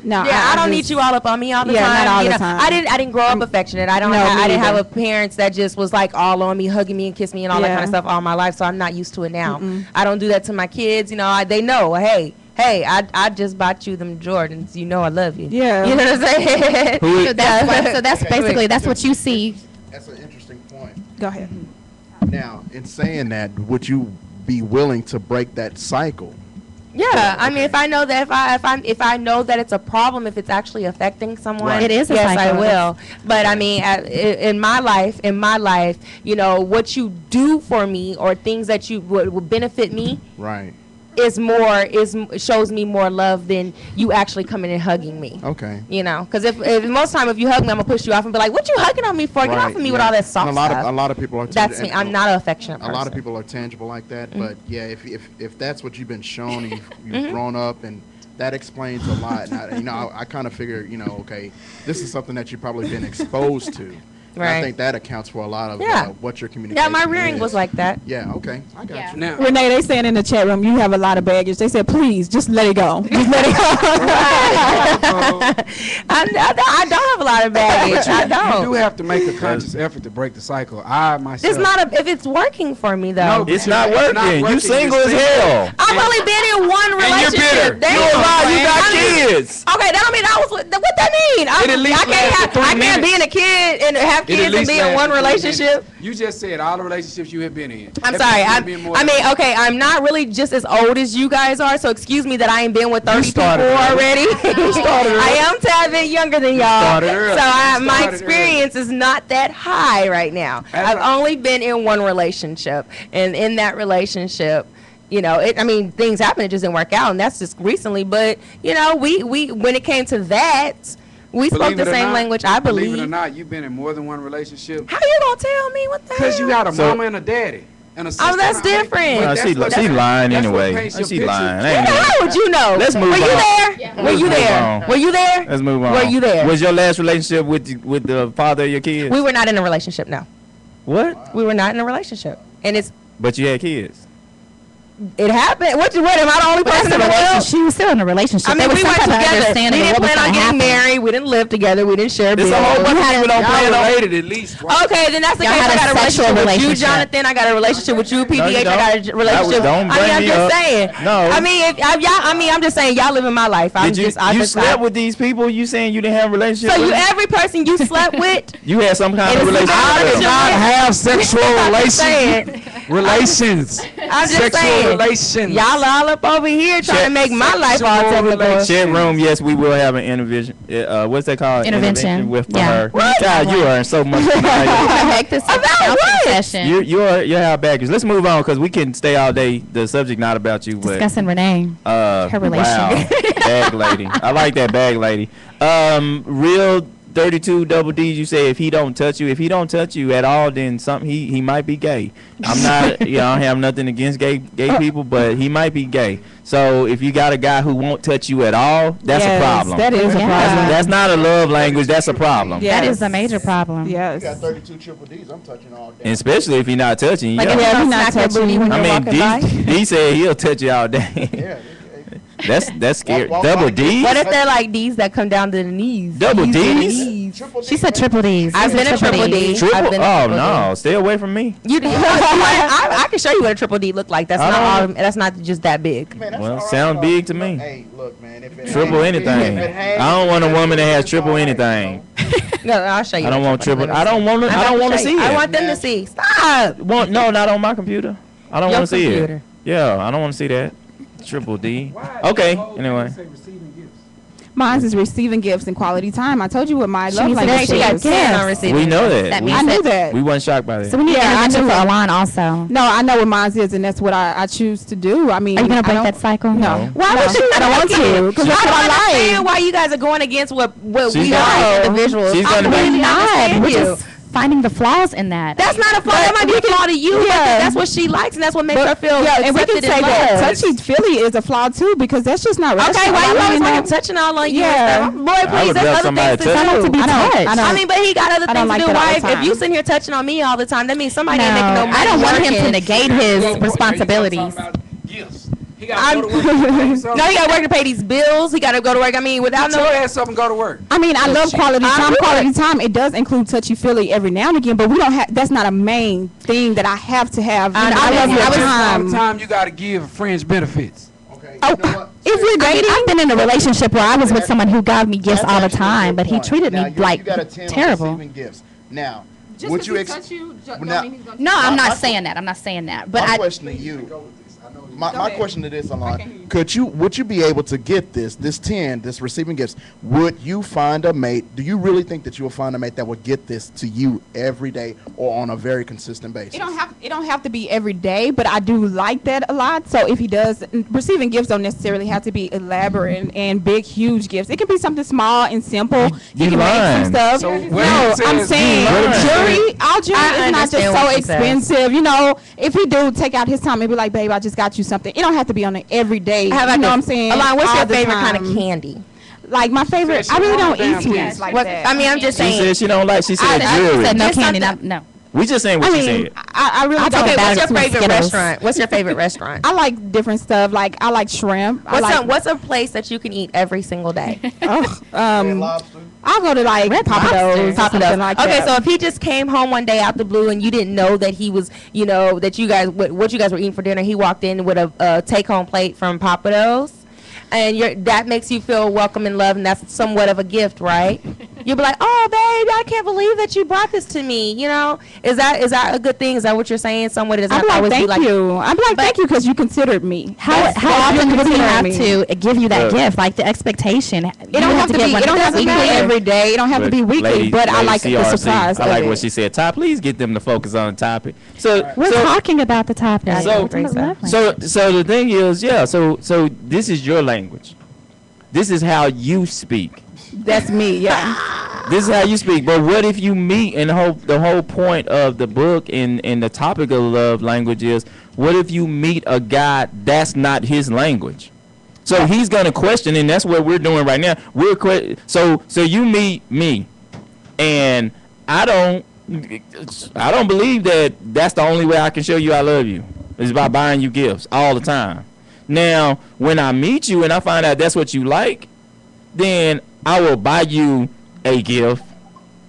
Speaker 3: No,
Speaker 5: I don't need you all up on me all the time.
Speaker 3: Not all the time.
Speaker 5: I didn't grow up affectionate. I didn't have a parents that just was like all on me, hugging me and kissing me and all that kind of stuff all my life. So I'm not used to it now. I don't do that to my kids. They know, hey, I just bought you them Jordans. I love you.
Speaker 3: Yeah.
Speaker 5: You know what I'm saying?
Speaker 6: So that's basically that's what you see.
Speaker 9: That's an interesting point.
Speaker 3: Go ahead.
Speaker 9: Now, in saying that, would you be willing to break that cycle?
Speaker 5: Yeah, I mean, if I know that if I know that it's a problem, if it's actually affecting someone,
Speaker 6: right. It is.
Speaker 5: Yes, I will. But I mean, in my life, what you do for me or things that you would benefit me,
Speaker 9: right,
Speaker 5: shows me more love than you actually coming and hugging me.
Speaker 9: Okay.
Speaker 5: Because if most time if you hug me, I'm gonna push you off and be like, "What you hugging on me for? Get off of me with all that soft stuff."
Speaker 9: A lot of people are.
Speaker 5: That's me. I'm not an affectionate person.
Speaker 9: A lot of people are tangible like that, but yeah, if that's what you've been shown and you've grown up, and that explains a lot. And I kind of figure, okay, this is something that you've probably been exposed to. Right. I think that accounts for a lot of what your communication is.
Speaker 5: Yeah, my rearing was like that.
Speaker 9: Yeah, okay. I got you.
Speaker 3: Now, Renee, they saying in the chat room, you have a lot of baggage. They said, please, just let it go. Just let it go.
Speaker 5: I don't have a lot of baggage. I don't.
Speaker 7: You do have to make a conscious effort to break the cycle. I, myself.
Speaker 5: It's not if it's working for me, though.
Speaker 1: No, it's not working. You single as hell.
Speaker 5: I've only been in one relationship.
Speaker 1: And you're bitter. You got kids.
Speaker 5: Okay, that don't mean I was what that mean? I can't be in a kid and have kids and be in one relationship.
Speaker 7: You just said all the relationships you have been in.
Speaker 5: I'm sorry. Okay, I'm not really just as old as you guys are, so excuse me that I ain't been with 30 people already. I am a tad bit younger than y'all. So my experience is not that high right now. I've only been in one relationship, and in that relationship, things happen, it just didn't work out, and that's just recently. But we when it came to that, we spoke the same language, I believe.
Speaker 7: Believe it or not, you've been in more than one relationship.
Speaker 5: How you gonna tell me what the hell?
Speaker 7: Because you got a mama and a daddy. And a sister.
Speaker 5: Oh, that's different.
Speaker 1: She lying anyway. She lying.
Speaker 5: How would you know?
Speaker 1: Let's move on.
Speaker 5: Were you there? Yeah. Were you there? Were you there?
Speaker 1: Let's move on.
Speaker 5: Were you there?
Speaker 1: Was your last relationship with the father of your kids?
Speaker 5: We were not in a relationship, no.
Speaker 1: What?
Speaker 5: We were not in a relationship.
Speaker 1: But you had kids.
Speaker 5: It happened. What? Am I the only person in the world?
Speaker 6: She was still in a relationship.
Speaker 5: I mean, we went together. We didn't plan on getting married. We didn't live together. We didn't share bills.
Speaker 1: There's a whole bunch of people don't plan on
Speaker 7: related at least.
Speaker 5: Okay, then that's the case. I got a relationship with you, Jonathan. I got a relationship with you, PBH. I got a relationship. I'm just saying.
Speaker 1: No.
Speaker 5: I'm just saying. Y'all living my life.
Speaker 1: You slept with these people? You saying you didn't have a relationship?
Speaker 5: So every person you slept with?
Speaker 1: You had some kind of relationship.
Speaker 7: I did not have sexual relations.
Speaker 5: I'm just saying.
Speaker 7: Relations.
Speaker 5: Y'all all up over here trying to make my life all technical.
Speaker 1: Chat room, yes, we will have an intervention. What's that called?
Speaker 6: Intervention
Speaker 1: with her. Child, you are so much.
Speaker 6: Make this about session.
Speaker 1: You have baggage. Let's move on because we can stay all day. The subject not about you, but
Speaker 6: discussing Renee. Her relationship.
Speaker 1: Wow. Bag lady. I like that bag lady. Real 32 double D, you say if he don't touch you at all, then he might be gay. I'm not, I don't have nothing against gay people, but he might be gay. So if you got a guy who won't touch you at all, that's a problem.
Speaker 3: That is a problem.
Speaker 1: That's not a love language. That's a problem.
Speaker 6: Yes. That is a major problem.
Speaker 3: Yes.
Speaker 9: You got 32 triple Ds. I'm touching all day.
Speaker 1: And especially if he's not touching you.
Speaker 5: Like if he's not touching you when you're walking by.
Speaker 1: D said he'll touch you all day.
Speaker 9: Yeah.
Speaker 1: That's scary. Double D's?
Speaker 5: What if they're like D's that come down to the knees?
Speaker 1: Double D's?
Speaker 6: She said triple D's.
Speaker 5: I've been a triple D.
Speaker 1: Triple? Oh no, stay away from me.
Speaker 5: I can show you what a triple D look like. That's not just that big.
Speaker 1: Well, sound big to me.
Speaker 10: Hey, look, man.
Speaker 1: Triple anything. I don't want a woman that has triple anything.
Speaker 5: No, I'll show you.
Speaker 1: I don't want triple. I don't want to see it.
Speaker 5: I want them to see. Stop.
Speaker 1: No, not on my computer. I don't want to see it. Yeah, I don't want to see that. Triple D. Okay. Anyway.
Speaker 3: Mine is receiving gifts and quality time. I told you what my love language is.
Speaker 1: We know that.
Speaker 3: I knew that.
Speaker 1: We weren't shocked by that.
Speaker 6: So we need to intervention for Alon also.
Speaker 3: No, I know what mine is, and that's what I choose to do. I mean,
Speaker 6: are you gonna break that cycle?
Speaker 3: No. Why would you? I don't want to. Because that's what I like.
Speaker 5: understand why you guys are going against what we are individuals.
Speaker 1: She's gonna
Speaker 5: be
Speaker 6: not. We're just finding the flaws in that.
Speaker 5: That's not a flaw. That might be a flaw to you. Yeah. That's what she likes, and that's what makes her feel
Speaker 3: and we can
Speaker 5: accepted
Speaker 3: say
Speaker 5: and
Speaker 3: that
Speaker 5: loved.
Speaker 3: touchy-feely is a flaw too, because that's just not right.
Speaker 5: Okay, why you always want him touching all on you?
Speaker 3: Yeah.
Speaker 5: Boy, please, there's other things to do. I mean, but he got other things to do. Why? If you sitting here touching on me all the time, that means somebody ain't making no money.
Speaker 6: I don't want him to negate his responsibilities.
Speaker 5: No, he got to work to pay these bills. He got to go to work. I mean, without
Speaker 7: no ass up and go to work.
Speaker 3: I mean, I love quality time. Quality time, it does include touchy-feely every now and again, but we don't have. That's not a main thing that I have to have. I love your time.
Speaker 7: Time you got to give fringe benefits.
Speaker 10: Okay.
Speaker 3: Oh, if we're dating,
Speaker 6: I've been in a relationship where I was with someone who gave me gifts all the time, but he treated me like terrible.
Speaker 10: Gifts. Now,
Speaker 3: just
Speaker 10: would you?
Speaker 6: No, I'm not saying that. I'm not saying that. But
Speaker 10: my question to you. My question to this, Alon, would you be able to get this receiving gifts? Would you find a mate? Do you really think that you will find a mate that would get this to you every day or on a very consistent basis?
Speaker 3: It don't have to be every day, but I do like that a lot. So if he does, receiving gifts don't necessarily have to be elaborate and big, huge gifts. It can be something small and simple. He can make some stuff.
Speaker 7: So
Speaker 3: no, I'm saying our jewelry is not just so expensive. You know, if he do take out his time and be like, babe, I just got you something. It don't have to be on an everyday. You know what I'm saying?
Speaker 5: Alon, what's your favorite kind of candy?
Speaker 3: Like my favorite, I really don't eat sweets like that.
Speaker 5: I mean, I'm just saying.
Speaker 1: She said she don't like. She said jewelry.
Speaker 6: She said no candy. No.
Speaker 1: We just saying what she said.
Speaker 3: I really don't.
Speaker 5: Okay, what's your favorite restaurant? What's your favorite restaurant?
Speaker 3: I like different stuff. Like I like shrimp.
Speaker 5: What's a place that you can eat every single day?
Speaker 3: I'll go to like Papados. Something like that.
Speaker 5: Okay, so if he just came home one day out the blue and you didn't know that he was, that you guys what you guys were eating for dinner, he walked in with a take-home plate from Papados, and that makes you feel welcome and loved, and that's somewhat of a gift, right? You'll be like, oh, babe, I can't believe that you brought this to me. Is that a good thing? Is that what you're saying? Someone does not always be like,
Speaker 3: thank you. I'm like, thank you, because you considered me.
Speaker 6: How often would he have to give you that gift? Like the expectation.
Speaker 3: It don't have to be every day. It don't have to be weekly. But I like the surprise.
Speaker 1: I like what she said. Ty, please get them to focus on the topic. So
Speaker 6: we're talking about the topic.
Speaker 1: So the thing is, So this is your language. This is how you speak.
Speaker 3: That's me, yeah.
Speaker 1: This is how you speak. But what if you meet, and the whole point of the book and the topic of love language is, what if you meet a guy that's not his language? So he's gonna question, and that's what we're doing right now. So you meet me, and I don't believe that that's the only way I can show you I love you is by buying you gifts all the time. Now, when I meet you and I find out that's what you like, then I will buy you a gift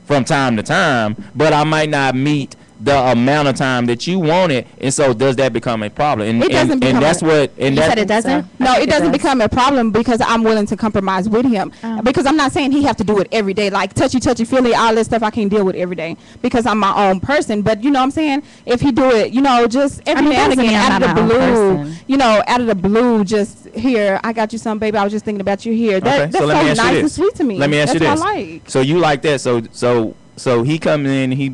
Speaker 1: from time to time, but I might not meet the amount of time that you want it, and so does that become a problem? And
Speaker 3: it doesn't become.
Speaker 6: You said it doesn't?
Speaker 3: No, it doesn't become a problem because I'm willing to compromise with him. Because I'm not saying he have to do it every day, like touchy, feely, all this stuff I can't deal with every day because I'm my own person. But you know what I'm saying? If he do it, just every now and again, out of the blue, out of the blue, just here, I got you something, baby. I was just thinking about you here. That's so nice and sweet to me.
Speaker 1: Let me ask you this.
Speaker 3: What I like.
Speaker 1: So you like that? So he comes in, he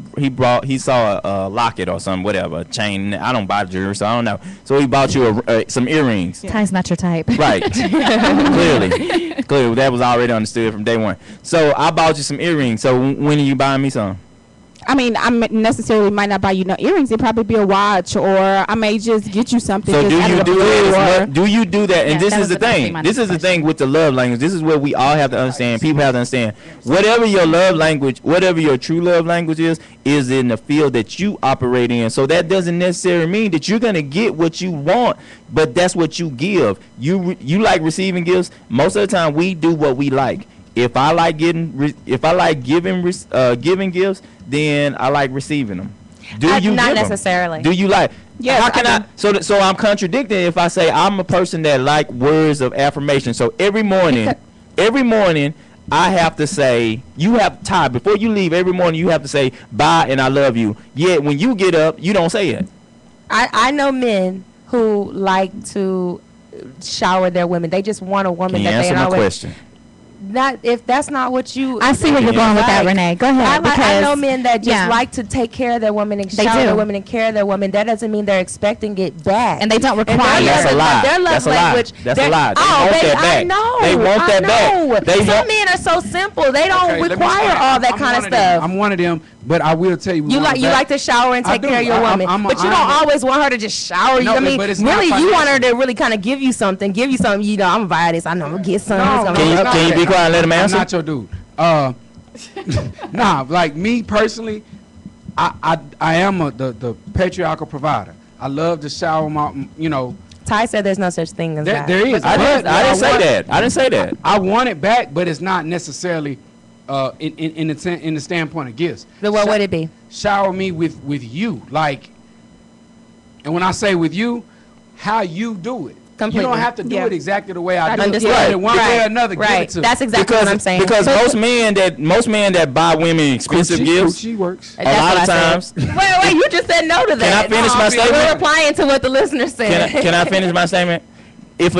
Speaker 1: saw a locket or something, whatever, a chain. I don't buy jewelry, so I don't know. So he bought you some earrings.
Speaker 6: Ty's not your type.
Speaker 1: Right. Clearly, that was already understood from day one. So I bought you some earrings. So when are you buying me some?
Speaker 3: I mean, I necessarily might not buy you no earrings. It'd probably be a watch, or I may just get you something.
Speaker 1: So do you do that? Do you do that? And this is the thing.
Speaker 6: This
Speaker 1: is the thing with the love language. This is what we all have to understand. People have to understand. Whatever your love language, whatever your true love language is in the field that you operate in. So that doesn't necessarily mean that you're gonna get what you want, but that's what you give. You like receiving gifts. Most of the time, we do what we like. If I like giving gifts, then I like receiving them. Do you
Speaker 5: not
Speaker 1: give
Speaker 5: necessarily?
Speaker 1: Them? Do you like?
Speaker 3: Yes,
Speaker 1: How can I? So I'm contradicting if I say I'm a person that like words of affirmation. So every morning, I have to say, you have Ty, before you leave every morning, you have to say bye and I love you. Yet when you get up, you don't say it.
Speaker 5: I know men who like to shower their women. They just want a woman
Speaker 1: Can you
Speaker 5: that they
Speaker 1: answer my
Speaker 5: always.
Speaker 1: question?
Speaker 5: Not if that's not what you.
Speaker 6: I see where you're going with that, Renee. Go ahead.
Speaker 5: I know men that just like to take care of their women and shower their women and care of their women. That doesn't mean they're expecting it back.
Speaker 6: And they don't require.
Speaker 1: That's a lie.
Speaker 5: Their love
Speaker 1: That's a
Speaker 5: language.
Speaker 1: lie. That's a lie. They want that back.
Speaker 5: I know.
Speaker 1: They want that back.
Speaker 5: Some men are so simple. They don't require all that kind of stuff.
Speaker 7: I'm one of them, but I will tell you.
Speaker 5: You like to shower and take care of your woman, but you don't always want her to just shower you. I mean, really, you want her to really kind of give you something. You know, I'm gonna buy this. I know I'm gonna get some.
Speaker 1: Can you be quiet and let him answer?
Speaker 7: I'm not your dude. Nah, like me personally, I am the patriarchal provider. I love to shower my, you know.
Speaker 5: Ty said there's no such thing as that.
Speaker 7: There is.
Speaker 1: I didn't say that.
Speaker 7: I want it back, but it's not necessarily in the standpoint of gifts.
Speaker 5: Then what would it be?
Speaker 7: Shower me with you, like, and when I say with you, how you do it. Completely. You don't have to do it exactly the way I do it. Right. One way or another, give it to.
Speaker 5: That's exactly what I'm saying.
Speaker 1: Because most men that buy women expensive gifts,
Speaker 7: she works.
Speaker 1: A lot of times.
Speaker 5: Wait, you just said no to that.
Speaker 1: Can I finish my statement?
Speaker 5: We're replying to what the listener said.
Speaker 1: Can I finish my statement? If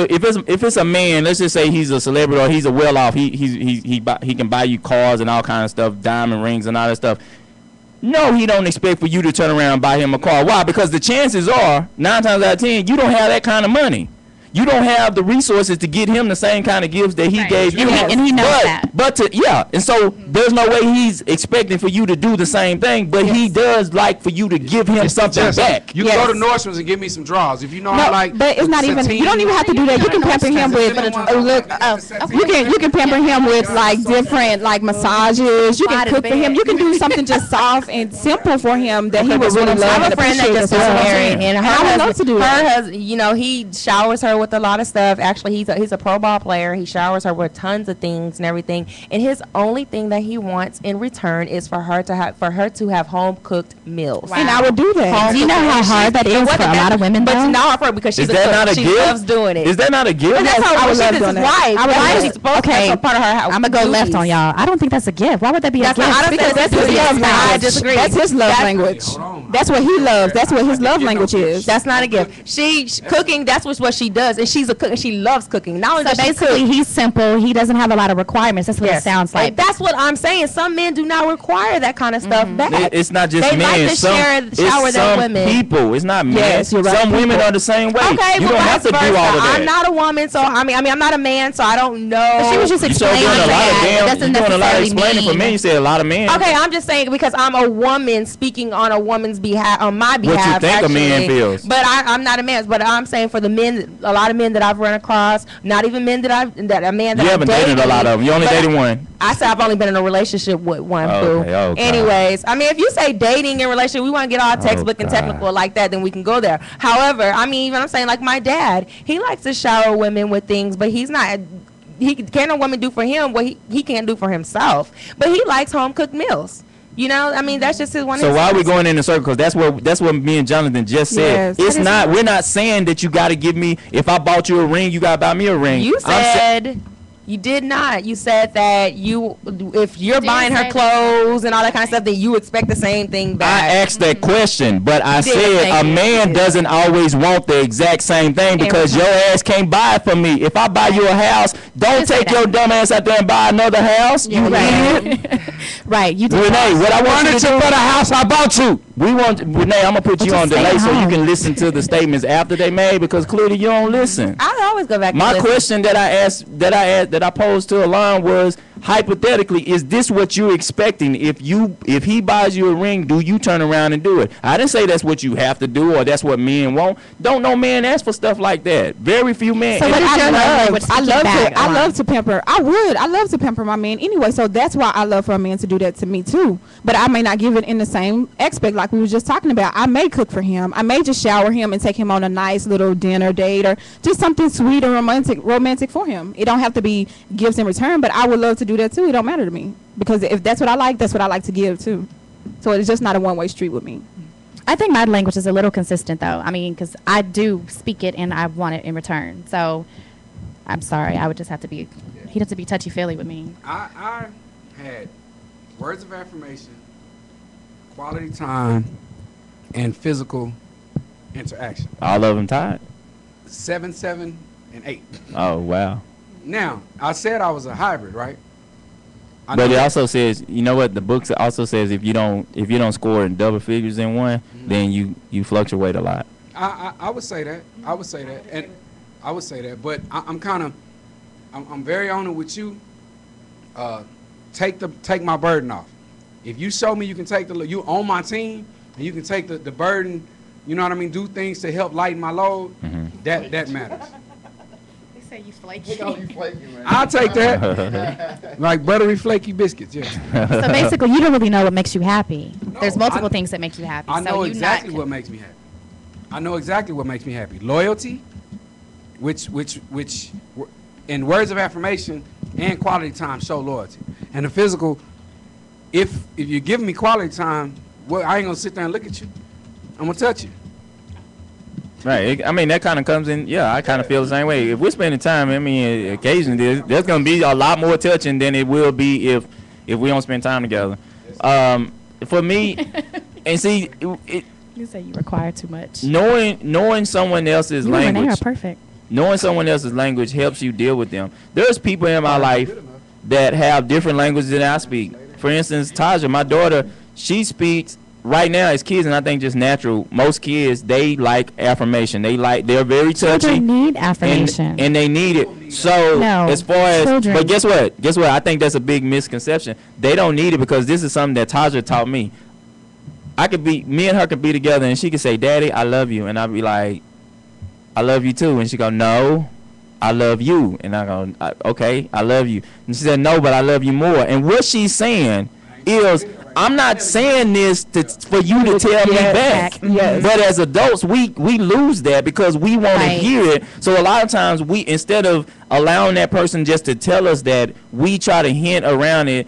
Speaker 1: it's a man, let's just say he's a celebrity or he's a well-off, he can buy you cars and all kind of stuff, diamond rings and all that stuff. No, he don't expect for you to turn around and buy him a car. Why? Because the chances are 9 times out of 10 you don't have that kind of money. You don't have the resources to get him the same kind of gifts that he gave you.
Speaker 6: And he knows that.
Speaker 1: And so there's no way he's expecting for you to do the same thing, but he does like for you to give him something back.
Speaker 7: You can go to Nordstrom's and give me some drawers if you know I like.
Speaker 3: But it's not even. You don't even have to do that. You can pamper him with. You can pamper him with like different like massages. You can cook for him. You can do something just soft and simple for him that he would really love.
Speaker 5: I have a friend that just got married, and
Speaker 3: I would love to do that.
Speaker 5: Her husband, you know, he showers her with a lot of stuff. Actually, he's a pro ball player. He showers her with tons of things and everything. And his only thing that he wants in return is for her to have home cooked meals.
Speaker 3: Wow. And I would do that.
Speaker 6: Do you know how hard that is for a lot of women?
Speaker 5: But not for her because she's a cook. She loves doing it.
Speaker 1: Is that not a gift?
Speaker 5: That's how she does his wife.
Speaker 6: Okay,
Speaker 5: part of her.
Speaker 6: I'm gonna go left on y'all. I don't think that's a gift. Why would that be a gift?
Speaker 3: Because that's his love language.
Speaker 5: I disagree.
Speaker 3: That's his love language. That's what he loves. That's what his love language is.
Speaker 5: That's not a gift. She cooking. That's what she does, and she's a cook. And she loves cooking. Not only
Speaker 6: so basically, he's simple. He doesn't have a lot of requirements. That's what it sounds like.
Speaker 5: And that's what I'm saying. Some men do not require that kind of stuff back.
Speaker 1: It's not just
Speaker 5: they
Speaker 1: men.
Speaker 5: Like to shower their women.
Speaker 1: People. It's not men.
Speaker 3: Yes, you're right.
Speaker 1: Some women are the same way.
Speaker 5: Okay,
Speaker 1: you don't have to do all of that.
Speaker 5: I'm not a woman, so I mean, I'm not a man, so I don't know.
Speaker 6: But she was just explaining
Speaker 1: that. You're doing a lot of explaining for men. You said a lot of men.
Speaker 5: Okay, I'm just saying because I'm a woman speaking on a woman's behalf, on my behalf.
Speaker 1: What you think a man feels.
Speaker 5: But I'm not a man. But I'm saying for the men, a lot of men that I've run across, not even men that
Speaker 1: you haven't dated a lot of them. You only dated one.
Speaker 5: I said I've only been in a relationship with one.
Speaker 1: Okay.
Speaker 5: Anyways, I mean, if you say dating and relationship, we want to get all textbook and technical like that, then we can go there. However, I mean, even I'm saying like my dad, he likes to shower women with things, but he's not. Can a woman do for him what he can't do for himself? But he likes home cooked meals. You know, I mean, that's just his one.
Speaker 1: So why are we going in a circle? Because that's what me and Jonathan just said. Yes, we're not saying that you got to give me. If I bought you a ring, you got to buy me a ring.
Speaker 5: You said. You did not. You said that if you're buying her clothes and all that kind of stuff, then you expect the same thing back.
Speaker 1: I asked that question, but I said a man doesn't always want the exact same thing because your ass can't buy it for me. If I buy you a house, don't take your dumb ass out there and buy another house. You idiot.
Speaker 6: Right. You did.
Speaker 1: Renee, what I want you to do for the house I bought you. Renee, I'm gonna put you on delay so you can listen to the statements after they made because clearly you don't listen.
Speaker 5: I always go back.
Speaker 1: My question that I posed to Alon was, hypothetically, is this what you're expecting? If he buys you a ring, do you turn around and do it? I didn't say that's what you have to do or that's what men want. Don't no man ask for stuff like that. Very few men.
Speaker 3: So I love to pamper. I love to pamper my man anyway. So that's why I love for a man to do that to me too. But I may not give it in the same aspect like we were just talking about. I may cook for him. I may just shower him and take him on a nice little dinner date or just something sweet and romantic for him. It don't have to be gifts in return, but I would love to do that too. It don't matter to me because if that's what I like, that's what I like to give too. So it's just not a one-way street with me.
Speaker 6: I think my language is a little consistent though. I mean, because I do speak it and I want it in return. So I'm sorry, I would just have to be. He'd have to be touchy-feely with me.
Speaker 7: I had words of affirmation, quality time, and physical interaction.
Speaker 1: All of them tied?
Speaker 7: 7, 7, and 8.
Speaker 1: Oh, wow.
Speaker 7: Now, I said I was a hybrid, right?
Speaker 1: But it also says, you know what? The book also says if you don't score in double figures in one, then you fluctuate a lot.
Speaker 7: I would say that. And I would say that. But I'm very honest with you. Take my burden off. If you show me you can take you on my team and you can take the burden, you know what I mean, do things to help lighten my load, that matters.
Speaker 6: They say you flaky.
Speaker 7: I'll take that. Like buttery flaky biscuits, yeah.
Speaker 6: So basically you don't really know what makes you happy. No, there's multiple things that make you happy.
Speaker 7: I know exactly what makes me happy. I know exactly what makes me happy. Loyalty, which in words of affirmation and quality time show loyalty. And the physical, if you're giving me quality time, well, I ain't gonna sit there and look at you. I'm gonna touch you.
Speaker 1: Right. I mean, that kind of comes in. Yeah, I kind of feel the same way. If we're spending time, I mean, occasionally there's gonna be a lot more touching than it will be if we don't spend time together. For me, and see,
Speaker 6: you say you require too much.
Speaker 1: Knowing someone else's language.
Speaker 6: You are perfect.
Speaker 1: Knowing someone else's language helps you deal with them. There's people in my life that have different languages than I speak. For instance, Taja, my daughter, she speaks right now as kids, and I think just natural. Most kids, they like affirmation. They're very touchy.
Speaker 6: Children need affirmation,
Speaker 1: and they need it. So as far as, but guess what? I think that's a big misconception. They don't need it because this is something that Taja taught me. Me and her could be together, and she could say, "Daddy, I love you," and I'd be like, "I love you too," and she go, "No, I love you," and I go, "Okay, I love you," and she said, "No, but I love you more." And what she's saying is, I'm not saying this for you to tell me back. Yes. But as adults, we lose that because we want to hear it. So a lot of times instead of allowing that person just to tell us that, we try to hint around it.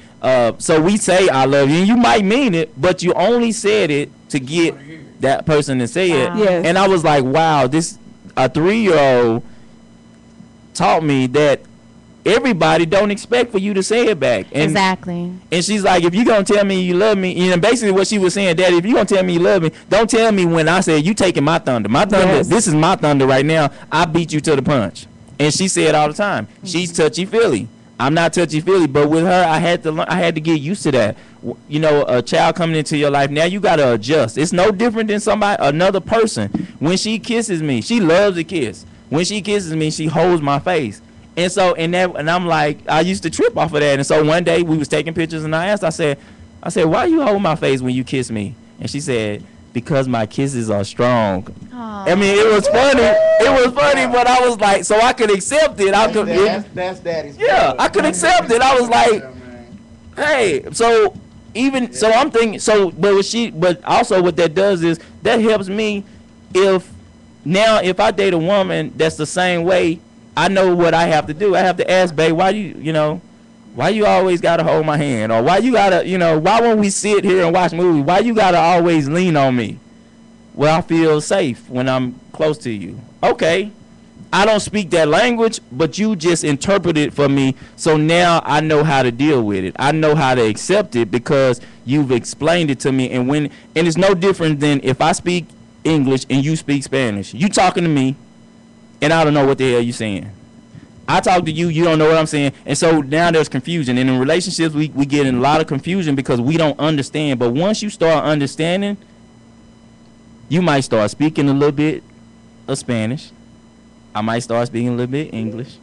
Speaker 1: So we say, "I love you," and you might mean it, but you only said it to get that person to say it.
Speaker 3: Yes.
Speaker 1: And I was like, wow, a 3-year-old taught me that everybody don't expect for you to say it back. And,
Speaker 6: exactly.
Speaker 1: And she's like, if you're going to tell me you love me, basically what she was saying, Daddy, if you're going to tell me you love me, don't tell me when I said you taking my thunder. My thunder, yes. This is my thunder right now. I beat you to the punch. And she said all the time, she's touchy-feely. I'm not touchy-feely, but with her, I had to get used to that. You know, a child coming into your life, now you got to adjust. It's no different than another person. When she kisses me, she loves to kiss. When she kisses me, she holds my face. And so, and I'm like, I used to trip off of that. And so one day we was taking pictures, and I said, why you hold my face when you kiss me? And she said, because my kisses are strong. Aww. I mean, it was funny, but I was like, so I could accept it.
Speaker 10: That's daddy's.
Speaker 1: Yeah, I could accept it. I was like, hey, so I'm thinking, but also what that does is that helps me if I date a woman that's the same way, I know what I have to do. I have to ask, babe, why you always gotta hold my hand? Or why you gotta, why won't we sit here and watch movies? Why you gotta always lean on me? Well, I feel safe when I'm close to you. Okay, I don't speak that language, but you just interpret it for me. So now I know how to deal with it. I know how to accept it because you've explained it to me. And it's no different than if I speak English and you speak Spanish. You talking to me, and I don't know what the hell you saying. I talk to you, you don't know what I'm saying. And so now there's confusion. And in relationships, we get in a lot of confusion because we don't understand. But once you start understanding, you might start speaking a little bit of Spanish. I might start speaking a little bit English.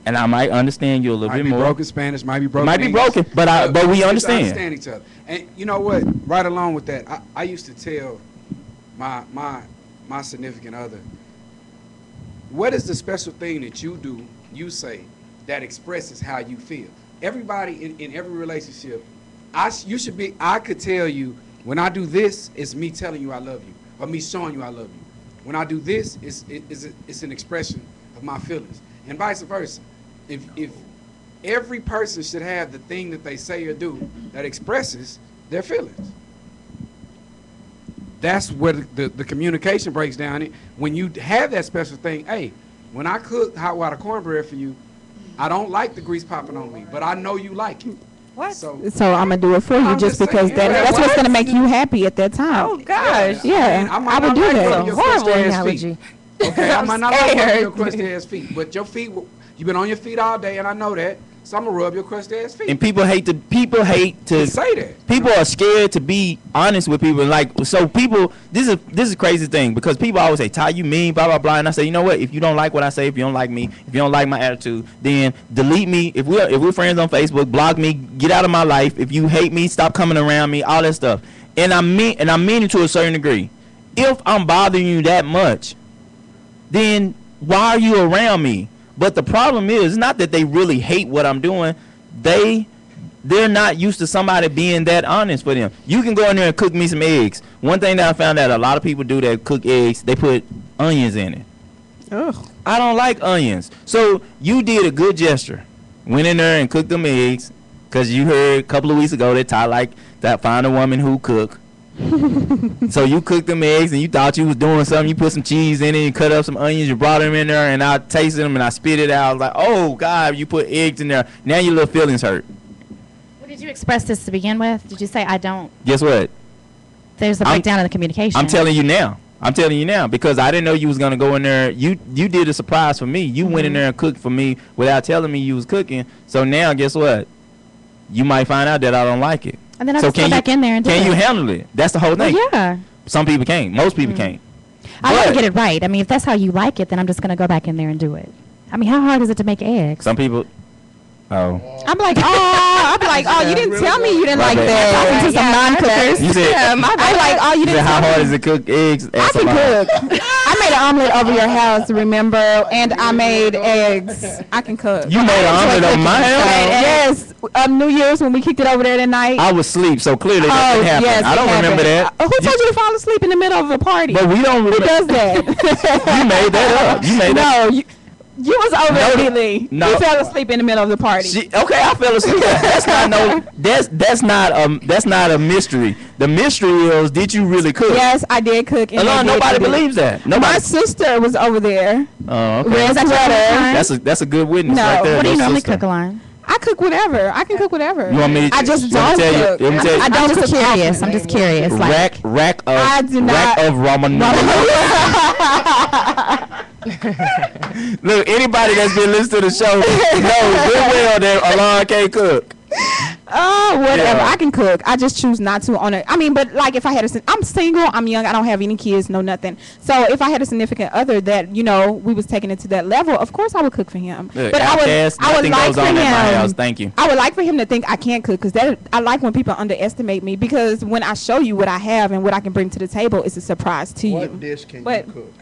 Speaker 1: and I might understand you a little bit more.
Speaker 7: Broken Spanish, might be broken.
Speaker 1: Might be
Speaker 7: English,
Speaker 1: broken, but we understand.
Speaker 7: Understand each other. And you know what? Right along with that, I used to tell my significant other, what is the special thing that you say that expresses how you feel? Everybody in every relationship, I could tell you, when I do this, it's me telling you I love you, or me showing you I love you. When I do this, it's an expression of my feelings, and vice versa. If every person should have the thing that they say or do that expresses their feelings. That's where the communication breaks down. When you have that special thing, hey, when I cook hot water cornbread for you, I don't like the grease popping on me, but I know you like it.
Speaker 5: What?
Speaker 3: So I'm gonna do it for you just because that's what's gonna make you happy at that time.
Speaker 5: Oh gosh.
Speaker 3: Yeah, I would do that.
Speaker 5: Horrible analogy.
Speaker 7: Okay, I might not like your crusty ass feet, but your feet, you've been on your feet all day, and I know that. So I'm gonna rub your crusty ass feet.
Speaker 1: And people hate to
Speaker 7: say that.
Speaker 1: People are scared to be honest with people. Like, so people, this is a crazy thing, because people always say, Ty, you mean, blah blah blah, and I say, you know what? If you don't like what I say, if you don't like me, if you don't like my attitude, then delete me. If we're friends on Facebook, block me, get out of my life. If you hate me, stop coming around me, all that stuff. And I mean it to a certain degree. If I'm bothering you that much, then why are you around me? But the problem is not that they really hate what I'm doing. They're not used to somebody being that honest for them. You can go in there and cook me some eggs. One thing that I found out a lot of people do that cook eggs, they put onions in it.
Speaker 3: Ugh.
Speaker 1: I don't like onions. So you did a good gesture. Went in there and cooked them eggs, because you heard a couple of weeks ago that Ty like that find a woman who cook. So you cooked them eggs and you thought you was doing something. You put some cheese in it, you cut up some onions, you brought them in there, and I tasted them and I spit it out. I was like, oh God, you put eggs in there. Now your little feelings hurt.
Speaker 6: Well, did you express this to begin with? Did you say I don't?
Speaker 1: Guess what?
Speaker 6: There's a breakdown in the communication.
Speaker 1: I'm telling you now because I didn't know you was gonna go in there. You did a surprise for me. You went in there and cooked for me without telling me you was cooking. So now guess what? You might find out that I don't like it.
Speaker 6: And then I just go back in there and do it.
Speaker 1: Can you handle it? That's the whole thing.
Speaker 6: Well, yeah.
Speaker 1: Some people can't. Most people can't.
Speaker 6: I want to get it right. I mean, if that's how you like it, then I'm just going to go back in there and do it. I mean, how hard is it to make eggs?
Speaker 1: Some people... Oh.
Speaker 3: I'm like, you didn't tell me you didn't like that. Talking to some non-cookers.
Speaker 1: You said,
Speaker 3: I'm like, you didn't
Speaker 1: how
Speaker 3: tell
Speaker 1: hard
Speaker 3: me.
Speaker 1: is it to cook eggs?
Speaker 3: I can cook. I made an omelet over your house, remember? And I made eggs. I can cook.
Speaker 1: You made an omelet over my house?
Speaker 3: Yes. New Year's when we kicked it over there that night.
Speaker 1: I was asleep, so clearly that didn't happen.
Speaker 3: Yes,
Speaker 1: I don't remember that.
Speaker 3: Who told you to fall asleep in the middle of a party?
Speaker 1: But we don't remember.
Speaker 3: Who does that?
Speaker 1: You made that up. You made that.
Speaker 3: No, you was over immediately.
Speaker 1: No.
Speaker 3: You fell asleep in the middle of the party.
Speaker 1: Okay, I fell asleep. That's not a mystery. The mystery is, did you really cook?
Speaker 3: Yes, I did cook. And
Speaker 1: nobody believes that. Nobody.
Speaker 3: My sister was over there.
Speaker 1: Oh, okay.
Speaker 3: Red sweater.
Speaker 1: That's a good witness
Speaker 3: No.
Speaker 1: right there.
Speaker 6: What do you
Speaker 1: your
Speaker 6: normally
Speaker 1: sister.
Speaker 6: cook, Alon?
Speaker 3: I cook whatever. I can cook whatever.
Speaker 1: You want me to?
Speaker 3: I just
Speaker 1: you want
Speaker 3: don't
Speaker 1: me to tell
Speaker 3: cook.
Speaker 1: You, let me tell you.
Speaker 3: I don't cook.
Speaker 6: Curious. I'm just curious.
Speaker 1: Rack
Speaker 3: I do not.
Speaker 1: of ramen noodles. Look, anybody that's been listening to the show knows good well that Alon can't cook.
Speaker 3: Whatever.
Speaker 1: Yeah.
Speaker 3: I can cook. I just choose not to on it. I mean, but like if I had I'm single, I'm young, I don't have any kids, no nothing. So if I had a significant other that, we was taking it to that level, of course I would cook for him.
Speaker 1: Look,
Speaker 3: but I would like for him.
Speaker 1: At my house. Thank you.
Speaker 3: I would like for him to think I can't cook, because I like when people underestimate me, because when I show you what I have and what I can bring to the table, it's a surprise to you.
Speaker 10: What dish can you cook?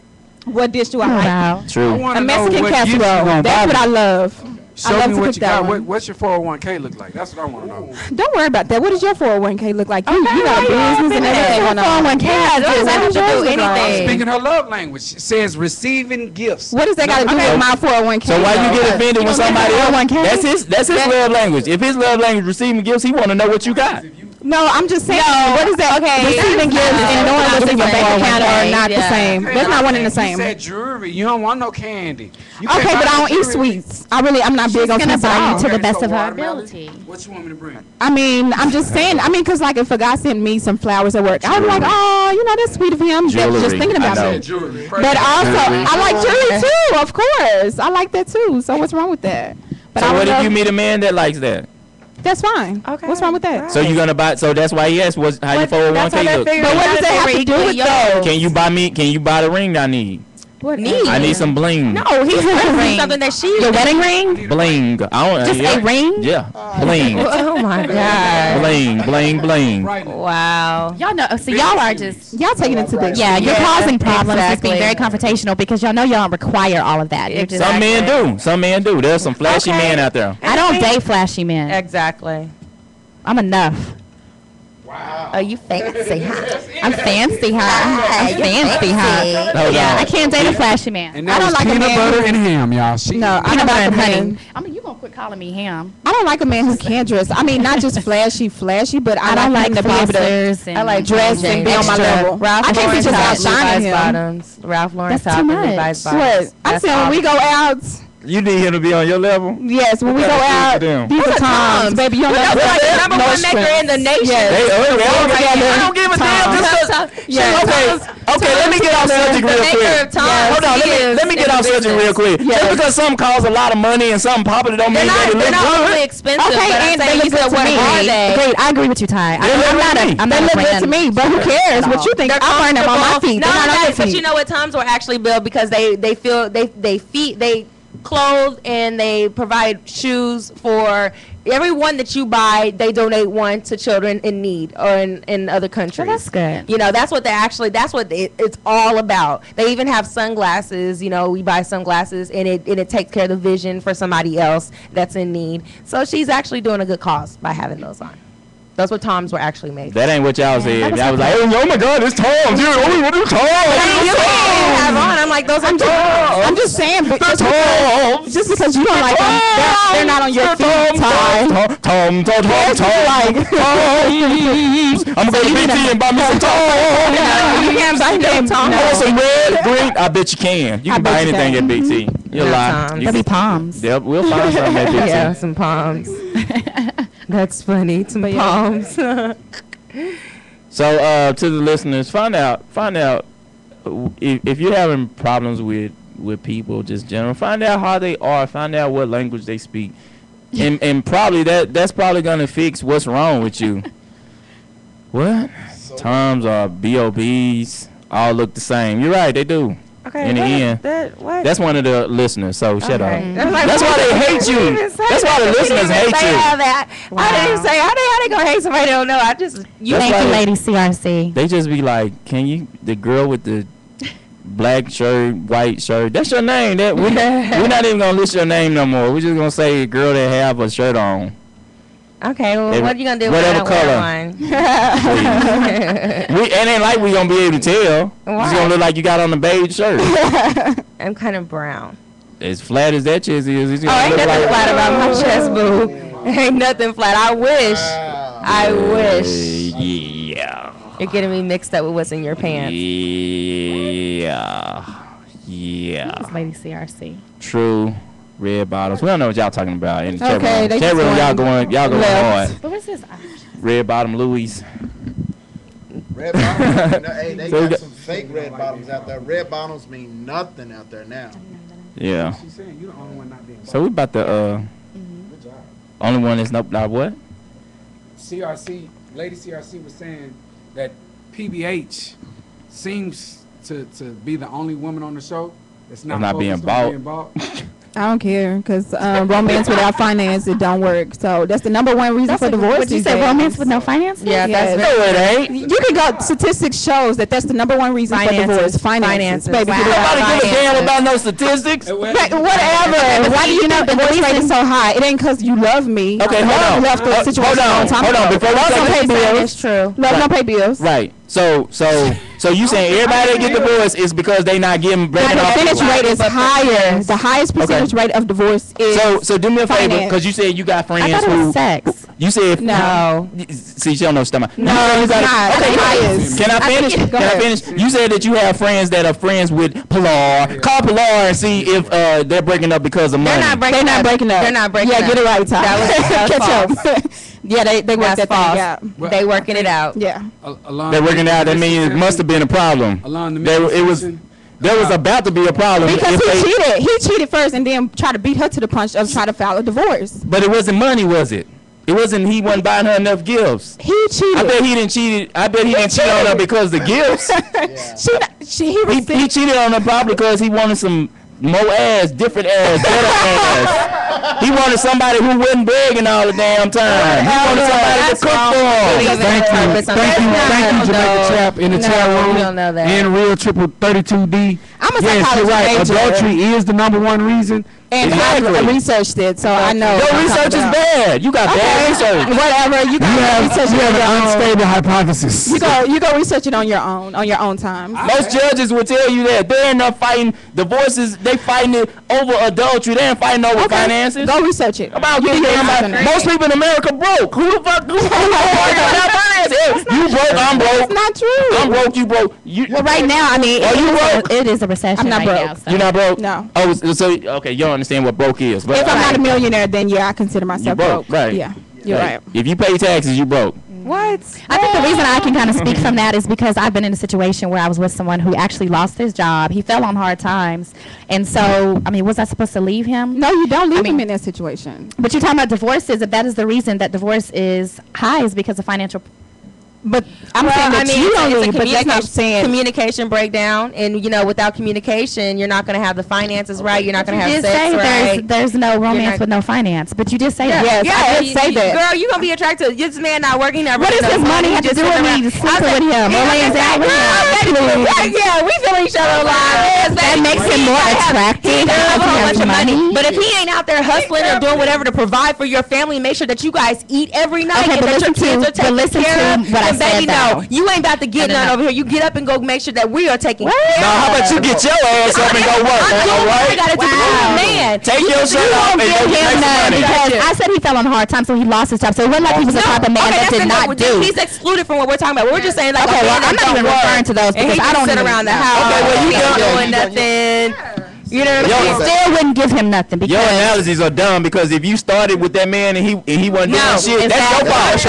Speaker 3: What dish do I like?
Speaker 6: Wow.
Speaker 1: True.
Speaker 3: A Mexican casserole. That's what I love.
Speaker 7: Show
Speaker 3: I love
Speaker 7: me
Speaker 3: to
Speaker 7: what
Speaker 3: cook
Speaker 7: you
Speaker 3: that
Speaker 7: got.
Speaker 3: one.
Speaker 7: What's your 401k look like? That's what I want to know.
Speaker 3: Don't worry about that. What does your 401k look like? You got a business and everything going on. 401k.
Speaker 5: Yeah, does that have to do anything?
Speaker 7: Speaking her love language, it says receiving gifts.
Speaker 3: What does that got to do with my 401k?
Speaker 1: So why you get offended when somebody else? That's his love language. If his love language receiving gifts, he want to know what you got.
Speaker 3: No, I'm just saying. What is that?
Speaker 5: Okay,
Speaker 3: Receiving gifts and knowing what's in your bank account are not the same. That's not one and the same.
Speaker 7: You said jewelry. You don't want no candy.
Speaker 3: Okay, but I don't eat sweets. I'm not big on sweets at all.
Speaker 6: To the best of her ability.
Speaker 7: What you want me to bring?
Speaker 3: I mean, I'm just saying. Because like if a guy sent me some flowers at work, I'd be like, oh, that's sweet of him. Just thinking about it. But also, I like jewelry too. Of course, I like that too. So what's wrong with that? But
Speaker 1: So what if you meet a man that likes that?
Speaker 3: That's fine. Okay. What's wrong with that?
Speaker 1: Right. So you're gonna buy. So that's why he asked, how your 401k look?
Speaker 3: But what does that have to do with though?
Speaker 1: Can you buy the ring I need?
Speaker 5: What need?
Speaker 1: I need some bling.
Speaker 5: No, he's referencing something that she.
Speaker 6: Your wedding ring?
Speaker 1: Bling. I want
Speaker 6: Just a ring?
Speaker 1: Yeah. Bling.
Speaker 5: Oh my God.
Speaker 1: Bling, bling, bling.
Speaker 5: Wow.
Speaker 6: Y'all know. So y'all are just
Speaker 3: taking it to the
Speaker 6: yeah. You're causing problems. Just being
Speaker 5: exactly.
Speaker 6: very confrontational because y'all know y'all don't require all of that. You're just,
Speaker 1: Some men do. Some men do. There's some flashy men out there.
Speaker 6: I don't date flashy men.
Speaker 5: Exactly.
Speaker 6: I'm enough.
Speaker 5: Wow. Oh, you fancy, huh?
Speaker 6: I'm fancy, huh? I'm fancy, huh?
Speaker 1: Hold
Speaker 6: Yeah,
Speaker 1: on.
Speaker 6: I can't date a flashy man.
Speaker 7: And that was peanut butter and ham, y'all.
Speaker 3: No, I
Speaker 6: Peanut
Speaker 3: don't
Speaker 6: butter
Speaker 3: like a
Speaker 6: and honey.
Speaker 3: man.
Speaker 6: I mean, you gonna quit calling me ham?
Speaker 3: I don't like a man who can't dress. I mean, not just flashy, but
Speaker 6: I don't like
Speaker 3: him to be able to.
Speaker 6: boxers and
Speaker 3: I like dress and be on my
Speaker 5: Extra.
Speaker 3: level.
Speaker 5: Ralph
Speaker 3: I can't
Speaker 5: Lauren
Speaker 3: be just
Speaker 5: top,
Speaker 3: outshining
Speaker 5: Levi's
Speaker 3: him.
Speaker 5: bottoms. Ralph Lauren
Speaker 6: That's
Speaker 5: top
Speaker 6: too
Speaker 5: and
Speaker 6: much.
Speaker 5: Levi's bottoms.
Speaker 3: What? I'm saying when we go out.
Speaker 1: You need him to be on your level?
Speaker 3: Yes, when we go out, these are times, baby. You don't know.
Speaker 5: We're like the number one maker in the nation.
Speaker 3: Yes.
Speaker 1: I don't give a damn. Okay, let me get off subject real quick. Hold on, let me get off subject real quick. Just because something costs a lot of money and something popular don't mean they look
Speaker 5: They're not
Speaker 1: good.
Speaker 5: really expensive.
Speaker 6: Okay, and they look good to me. Great, I agree with you, Ty. I'm not
Speaker 3: They
Speaker 6: a
Speaker 3: look good to
Speaker 6: friend.
Speaker 3: me, but who cares what you think? I'm wearing them on my feet.
Speaker 5: No,
Speaker 3: They're not on your
Speaker 5: but
Speaker 3: feet.
Speaker 5: you know what? Times were actually built because they feel they clothe and they provide shoes for everyone that you buy. They donate one to children in need or in other countries.
Speaker 6: Well, that's good.
Speaker 5: You know, that's what it's all about. They even have sunglasses. You know, we buy sunglasses and it takes care of the vision for somebody else that's in need. So she's actually doing a good cause by having those on. That's what Toms were actually made.
Speaker 1: That ain't what y'all said.
Speaker 6: was
Speaker 1: I was like, oh my God, it's Tom, dude. Oh, what are Tom?
Speaker 5: You have on. I'm like, those are Toms.
Speaker 3: I'm just saying, but
Speaker 1: Tom.
Speaker 3: just because you don't like them, they're not on your feet, Ty.
Speaker 1: Tom. I'm gonna go to BT and buy me some Tom.
Speaker 3: You can't buy them, Tom.
Speaker 1: I want some red, green. I bet you can. You can buy anything at BT. You're lying.
Speaker 6: There'll be palms.
Speaker 1: Yep, we'll find something at BT.
Speaker 5: Yeah, some palms. That's funny. Some palms.
Speaker 1: So, to the listeners, find out if you're having problems with people, just general. Find out how they are. Find out what language they speak, and probably that's probably gonna fix what's wrong with you. What? Toms or BOBs all look the same. You're right, they do.
Speaker 5: Okay.
Speaker 1: In the end, that's one of the listeners. So shut up. That's why they hate you. That's why the listeners hate you.
Speaker 5: Wow. I didn't say how they gonna hate somebody they don't know. I just
Speaker 6: Thank you, lady CRC.
Speaker 1: They just be like, can you, the girl with the black shirt, white shirt, that's your name. That we're not even gonna list your name no more. We're just gonna say girl that have a shirt on.
Speaker 5: Okay, well, what are you gonna do
Speaker 1: whatever
Speaker 5: when I
Speaker 1: color.
Speaker 5: wear mine?
Speaker 1: It ain't like we gonna be able to tell. It's gonna look like you got on a beige shirt.
Speaker 5: I'm kind of brown.
Speaker 1: As flat as that chest is, it's
Speaker 5: Oh,
Speaker 1: gonna
Speaker 5: ain't
Speaker 1: look
Speaker 5: nothing
Speaker 1: like
Speaker 5: flat about my chest, boo. Ain't nothing flat. I wish.
Speaker 1: Yeah.
Speaker 5: You're getting me mixed up with what's in your pants.
Speaker 1: Yeah.
Speaker 6: It's lady CRC.
Speaker 1: True. Red bottoms. We don't know what y'all talking about in the chat
Speaker 3: Okay,
Speaker 1: room.
Speaker 3: they
Speaker 1: Chat
Speaker 3: just
Speaker 1: room, y'all going hard.
Speaker 6: What was this?
Speaker 1: Red bottom Louis.
Speaker 10: Red bottoms, hey, they
Speaker 1: So we
Speaker 10: got
Speaker 1: got-
Speaker 10: some fake red bottoms out there. Red bottoms mean nothing out there now.
Speaker 1: Yeah.
Speaker 7: She's saying you're the only one not being.
Speaker 1: So we about the
Speaker 7: Good job.
Speaker 1: only one that's not what?
Speaker 7: CRC, Lady CRC was saying that PBH seems to be the only woman on the show that's not,
Speaker 1: Not being
Speaker 7: focused on
Speaker 1: bought.
Speaker 7: being bought.
Speaker 3: I don't care because romance without finance, it don't work. So that's the number one reason for divorce.
Speaker 6: Would you
Speaker 3: these
Speaker 6: say
Speaker 3: days.
Speaker 6: romance with no finance?
Speaker 5: Yeah,
Speaker 3: Yes.
Speaker 5: that's
Speaker 1: No, it ain't.
Speaker 3: You can go. Statistics shows that's the number one reason for divorce. Finances, baby.
Speaker 5: Wow.
Speaker 3: Get it out.
Speaker 1: Nobody give a damn about no statistics.
Speaker 3: But whatever. Why do you know the divorce rate is so high? It ain't because you love me.
Speaker 1: Okay, hold on.
Speaker 3: Left the situation
Speaker 1: Hold
Speaker 3: a long
Speaker 1: on.
Speaker 3: time
Speaker 1: Hold on.
Speaker 3: ago.
Speaker 1: Before we
Speaker 3: Love
Speaker 1: take
Speaker 3: don't pay
Speaker 1: this-
Speaker 3: bills.
Speaker 5: It's true.
Speaker 3: Love don't pay bills.
Speaker 1: Right. So you saying everybody that get divorced is because they not getting
Speaker 3: The
Speaker 1: breaking off?
Speaker 3: percentage rate is higher. The highest percentage rate of divorce is.
Speaker 1: So do me a favor,
Speaker 3: finance.
Speaker 1: because you said you got friends
Speaker 6: I thought it
Speaker 1: who
Speaker 6: was sex.
Speaker 1: you said
Speaker 3: No.
Speaker 1: See, she don't know stomach.
Speaker 3: No, it's not.
Speaker 1: Okay,
Speaker 3: The highest.
Speaker 1: Can I finish?
Speaker 3: Go
Speaker 1: Can I
Speaker 3: ahead.
Speaker 1: finish? You said that you have friends that are friends with Pilar. Call Pilar and see if they're breaking up because of money.
Speaker 5: They're not breaking
Speaker 3: They're not
Speaker 5: up.
Speaker 3: breaking up.
Speaker 5: They're not breaking
Speaker 3: Yeah,
Speaker 5: up.
Speaker 3: get it right, Ty.
Speaker 5: That was false.
Speaker 3: Catch up. Yeah, they work
Speaker 5: That's
Speaker 3: that
Speaker 5: false.
Speaker 3: thing out.
Speaker 7: Well,
Speaker 5: They working it out.
Speaker 3: Yeah.
Speaker 7: Along
Speaker 1: They're working out. That means it must have been a problem.
Speaker 7: Along the
Speaker 1: It was. There was about to be a problem.
Speaker 3: Because
Speaker 1: if they-
Speaker 3: he cheated. He cheated first and then tried to beat her to the punch of trying to file a divorce.
Speaker 1: But it wasn't money, was it? He wasn't buying her enough gifts.
Speaker 3: He cheated.
Speaker 1: I bet he didn't cheat on her because of the gifts. He cheated on her probably because he wanted some more ass, different ass, better ass. He wanted somebody who wasn't begging all the damn time. He wanted somebody to cook for him.
Speaker 7: Thank you, Jamaica Chap in the chat room. And Real Triple 32D.
Speaker 3: I'm a
Speaker 7: yes, you're right. Adultery is the #1 reason.
Speaker 3: And I researched it, so I know.
Speaker 1: Your research is bad. You got bad research.
Speaker 3: Whatever. You
Speaker 7: have an unstable hypothesis.
Speaker 3: You go research it on your own time.
Speaker 1: Most judges will tell you that they're not fighting divorces. They fighting it over adultery. They ain't fighting over finances.
Speaker 3: Go research it.
Speaker 1: Most people in America broke. Who the fuck? You broke. I'm broke.
Speaker 3: It's not true.
Speaker 1: I'm broke. You broke.
Speaker 6: Well, right now, I mean, it is a recession.
Speaker 3: I'm not broke.
Speaker 6: Now, so.
Speaker 1: You're not broke.
Speaker 3: No.
Speaker 1: Oh, so okay, you don't understand what broke is. But
Speaker 3: if I'm not a millionaire, then yeah, I consider myself broke.
Speaker 1: Right.
Speaker 3: Yeah, you're right.
Speaker 1: If you pay taxes, you broke.
Speaker 3: What?
Speaker 6: I think the reason I can kind of speak from that is because I've been in a situation where I was with someone who actually lost his job. He fell on hard times. And so, I mean, was I supposed to leave him?
Speaker 3: No, you don't leave him in that situation.
Speaker 6: But you're talking about divorces. If that is the reason that divorce is high is because of financial.
Speaker 3: But I'm saying that you don't leave, but that's not saying
Speaker 5: communication breakdown, and without communication, you're not going to have the finances right. You're not going to have sex right.
Speaker 6: There's no romance with no finance, but you did say that.
Speaker 3: Yes, I did say that.
Speaker 5: Girl, you're going to be attracted. This man not working.
Speaker 6: What does his money have to do with me sleeping with him or laying down with him?
Speaker 5: Yeah, we feel each other alive.
Speaker 6: That makes him more attractive.
Speaker 5: But if he ain't out there hustling or doing whatever to provide for your family, make sure that you guys eat every night and that your kids are taken care of. Baby, no, you ain't about to get none over here. You get up and go make sure that we are taking care of.
Speaker 1: Now, how about you get your ass up and go work?
Speaker 5: I got it to do, man.
Speaker 1: Take your shirt off and go get some money.
Speaker 6: Because I said he fell on hard times, so he lost his job. So it wasn't like he was the type of man that did not do.
Speaker 5: He's excluded from what we're talking about. We're just saying like,
Speaker 6: okay, well, I'm not even referring to those because I don't
Speaker 5: sit around the house. Okay, well, you don't doing nothing. You know what I'm saying?
Speaker 6: Still wouldn't give him nothing because
Speaker 1: your analogies are dumb because if you started with that man and he wasn't doing shit, that's your fault.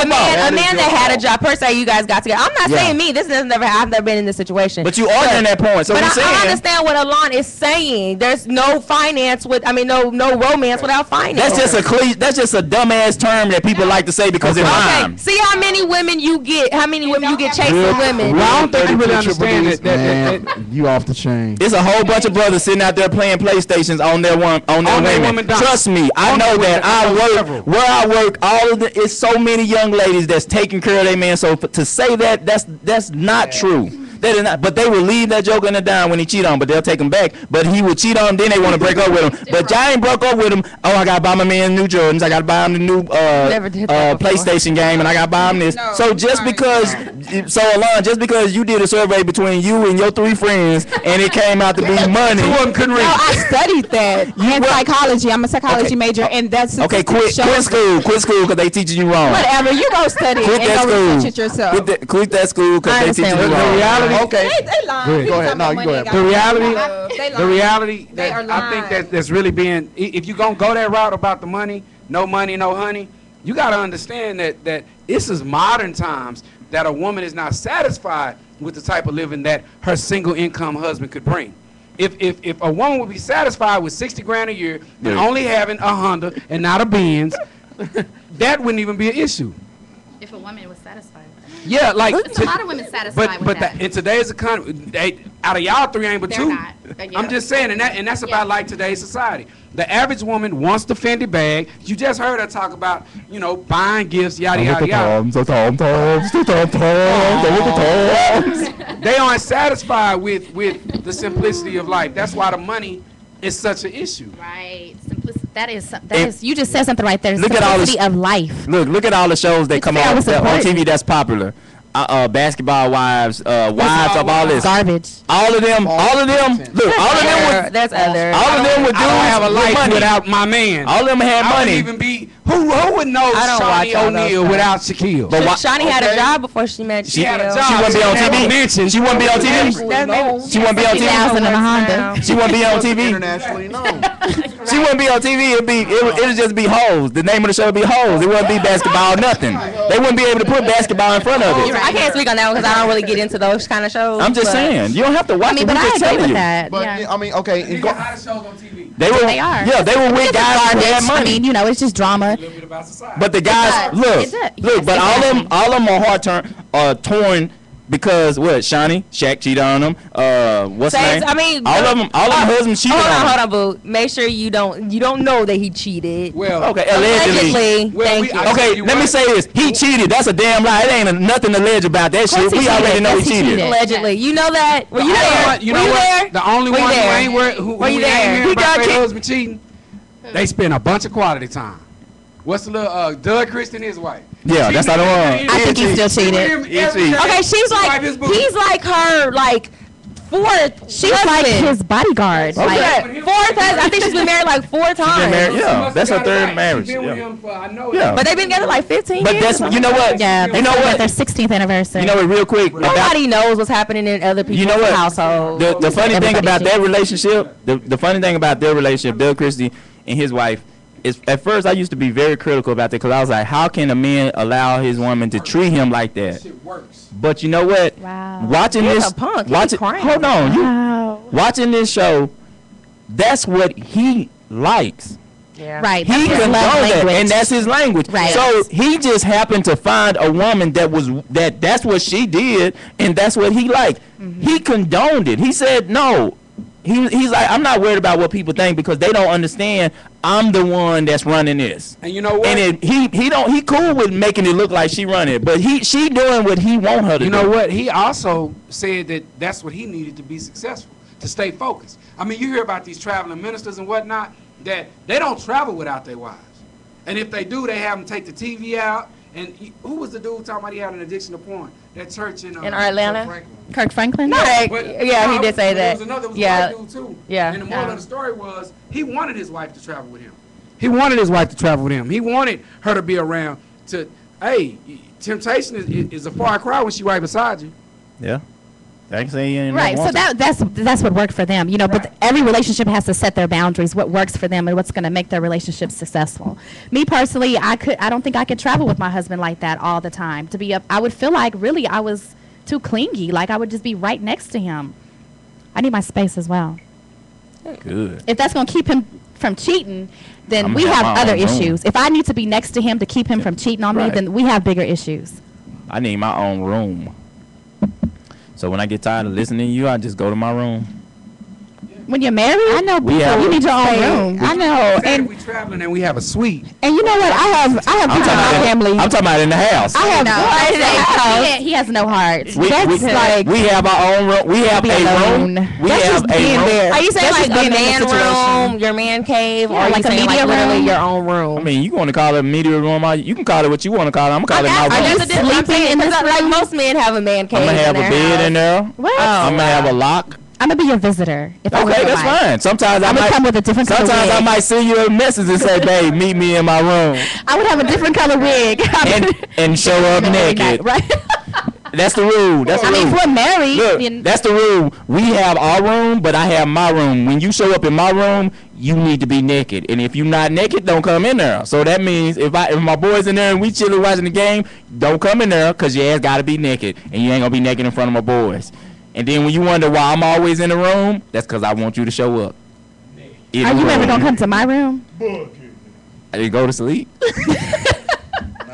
Speaker 5: A man that had a job, per se, you guys got together. I'm not saying me. This has never. I've never been in this situation.
Speaker 1: But you are in that point. So
Speaker 5: but
Speaker 1: we're saying.
Speaker 5: I understand what Alon is saying. There's no finance no romance without finance.
Speaker 1: That's just a dumbass term that people like to say because it rhymes.
Speaker 5: See how many women you get. How many women you get chasing women.
Speaker 7: Well, I don't think you really understand that.
Speaker 10: You off the chain.
Speaker 1: It's a whole bunch of brothers sitting out there playing PlayStations on their women. Trust me, I know that. I work. It's so many young ladies that's taking care of their man. So to say that's not true. That is not, but they will leave that joker in the dime when he cheat on, but they'll take him back. But he will cheat on, then they want to break up with him. But y'all ain't broke up with him. Oh, I gotta buy my man new Jordans. I gotta buy him the new PlayStation game, and I gotta buy him this. So just because you did a survey between you and your 3 friends, and it came out to be money.
Speaker 3: No, I studied that in psychology. I'm a psychology major, and that's
Speaker 1: okay. Quit school because they teaching you wrong.
Speaker 3: Whatever, you go study
Speaker 1: and
Speaker 3: go research it yourself.
Speaker 1: Quit that school because they teaching you wrong.
Speaker 7: Reality.
Speaker 3: Okay. They lying.
Speaker 10: Go ahead. No, you go ahead.
Speaker 7: The reality that I think that's really being, if you're going to go that route about the money, no honey, you got to understand that this is modern times that a woman is not satisfied with the type of living that her single income husband could bring. If a woman would be satisfied with $60,000 a year and only having a Honda and not a Benz, that wouldn't even be an issue.
Speaker 6: If a woman was satisfied.
Speaker 7: Yeah, like
Speaker 6: a lot of women satisfied with that.
Speaker 7: In today's economy, out of y'all 3 ain't but 2.
Speaker 6: Not.
Speaker 7: I'm just saying, and that's about like today's society. The average woman wants the Fendi bag. You just heard her talk about, buying gifts, yada yada yada. They aren't satisfied with the simplicity of life. That's why the money is such an issue.
Speaker 6: Right. That is. You just said something right there. Look at all of life.
Speaker 1: Look at all the shows that come on TV that's popular. Basketball Wives, Wives of all this
Speaker 6: garbage.
Speaker 1: All of them. Look, all of them.
Speaker 5: That's other.
Speaker 1: All of them would do.
Speaker 7: I don't have a life without my man.
Speaker 1: All of them had money.
Speaker 7: I wouldn't even be. Who would know Shawnee O'Neal without Shaquille?
Speaker 5: But Shawnee had a job before she met Shaquille.
Speaker 7: She had a job.
Speaker 1: She wouldn't be on TV. She wouldn't be on TV.
Speaker 5: She wouldn't be on TV.
Speaker 1: She wouldn't be on TV.
Speaker 10: Internationally known.
Speaker 1: She wouldn't be on TV. It'd just be hoes. The name of the show would be hoes. It wouldn't be basketball, nothing. They wouldn't be able to put basketball in front of it.
Speaker 5: I can't speak on that one because I don't really get into those kind of shows.
Speaker 1: I'm just saying. You don't have to watch it.
Speaker 6: But I agree with that.
Speaker 10: But I mean, okay.
Speaker 7: These are hottest shows on TV.
Speaker 1: They are. Yeah, they were with guys who had money.
Speaker 6: I mean, you know, it's just drama.
Speaker 1: But the guys, look, but all of them are torn because what? Shaq cheated on them. What's his name?
Speaker 5: I mean,
Speaker 1: all of them husbands cheated on them.
Speaker 5: Hold on, boo. Make sure you don't know that he cheated.
Speaker 7: Well,
Speaker 1: okay, allegedly. Okay, let me say this. He cheated. That's a damn lie. It ain't nothing alleged about that shit. We already know he cheated.
Speaker 5: Allegedly. You know that? Were you there?
Speaker 7: You know what? The only one who ain't hearing about their husband cheating, they spend a bunch of quality time. What's the little Doug Christie and his wife?
Speaker 1: Yeah, that's not the one.
Speaker 6: I think he still cheated.
Speaker 5: Okay, he's like her fourth.
Speaker 6: She's like his bodyguard.
Speaker 5: Okay. Fourth. I think she's been married like 4 times.
Speaker 1: Yeah, that's her third marriage.
Speaker 7: Yeah,
Speaker 5: but they've been together like 15 years.
Speaker 1: But that's you know what?
Speaker 6: Yeah,
Speaker 1: you know what?
Speaker 6: Their 16th anniversary.
Speaker 1: You know what? Real quick,
Speaker 5: nobody knows what's happening in other people's households.
Speaker 1: The funny thing about that relationship, the funny thing about their relationship, Bill Christie and his wife. At first, I used to be very critical about that because I was like, how can a man allow his woman to treat him like that? But you know what?
Speaker 6: Wow.
Speaker 1: Watching this, hold on, watching this show, that's what he likes.
Speaker 5: Yeah.
Speaker 6: Right.
Speaker 1: He condones that, and that's his language.
Speaker 6: Right.
Speaker 1: So he just happened to find a woman that's what she did, and that's what he liked. Mm-hmm. He condoned it. He said no. He's like, I'm not worried about what people think because they don't understand I'm the one that's running this.
Speaker 7: And you know what?
Speaker 1: And he cool with making it look like she running it, but she doing what he want her to do.
Speaker 7: You know what? He also said that that's what he needed to be successful, to stay focused. I mean, you hear about these traveling ministers and whatnot that they don't travel without their wives. And if they do, they have them take the TV out. And who was the dude talking about he had an addiction to porn? That church in
Speaker 5: Atlanta?
Speaker 6: Kirk Franklin?
Speaker 5: Yeah, he did say that.
Speaker 7: There was a white dude too.
Speaker 5: Yeah.
Speaker 7: And the moral of the story was he wanted his wife to travel with him. He wanted his wife to travel with him. He wanted her to be around to, hey, temptation is a far cry when she right beside you.
Speaker 1: Yeah. I can say you
Speaker 6: right. So that's what worked for them, you know. Right. But every relationship has to set their boundaries, what works for them, and what's going to make their relationship successful. Me personally, I don't think I could travel with my husband like that all the time. I would feel like really I was too clingy, like I would just be right next to him. I need my space as well.
Speaker 1: Good.
Speaker 6: If that's going to keep him from cheating, then we have other issues. If I need to be next to him to keep him from cheating on me, then we have bigger issues.
Speaker 1: I need my own room. So when I get tired of listening to you, I just go to my room.
Speaker 6: When you're married, I know people. You need your own room.
Speaker 3: I know.
Speaker 7: And we traveling and we have a suite.
Speaker 3: And you know what? I have people in my family.
Speaker 1: I'm talking about in the house.
Speaker 3: I have
Speaker 6: he has no heart.
Speaker 1: We have our own room. We have a room. We have a room.
Speaker 5: Are you saying like a man room, your man cave, or are you saying like literally your own room?
Speaker 1: I mean, you want to call it a media room? You can call it what you want to call it. I'm gonna call it my room.
Speaker 5: Sleeping in this, like most men have a man cave.
Speaker 1: I'm gonna have a bed in there.
Speaker 6: What?
Speaker 1: I'm gonna have a lock.
Speaker 6: I'm gonna be your visitor.
Speaker 1: Okay, that's fine. Sometimes I might
Speaker 6: come with a different color
Speaker 1: wig. Sometimes I might send you a message and say, "Babe, meet me in my room."
Speaker 6: I would have a different color wig
Speaker 1: and show up naked.
Speaker 6: Right.
Speaker 1: That's the rule. That's the rule.
Speaker 6: I mean, if we're married,
Speaker 1: look, that's the rule. We have our room, but I have my room. When you show up in my room, you need to be naked. And if you're not naked, don't come in there. So that means if my boys in there and we chilling watching the game, don't come in there because your ass got to be naked, and you ain't gonna be naked in front of my boys. And then when you wonder why I'm always in the room, that's because I want you to show up.
Speaker 6: Are you ever gonna come to my room?
Speaker 1: I go to sleep.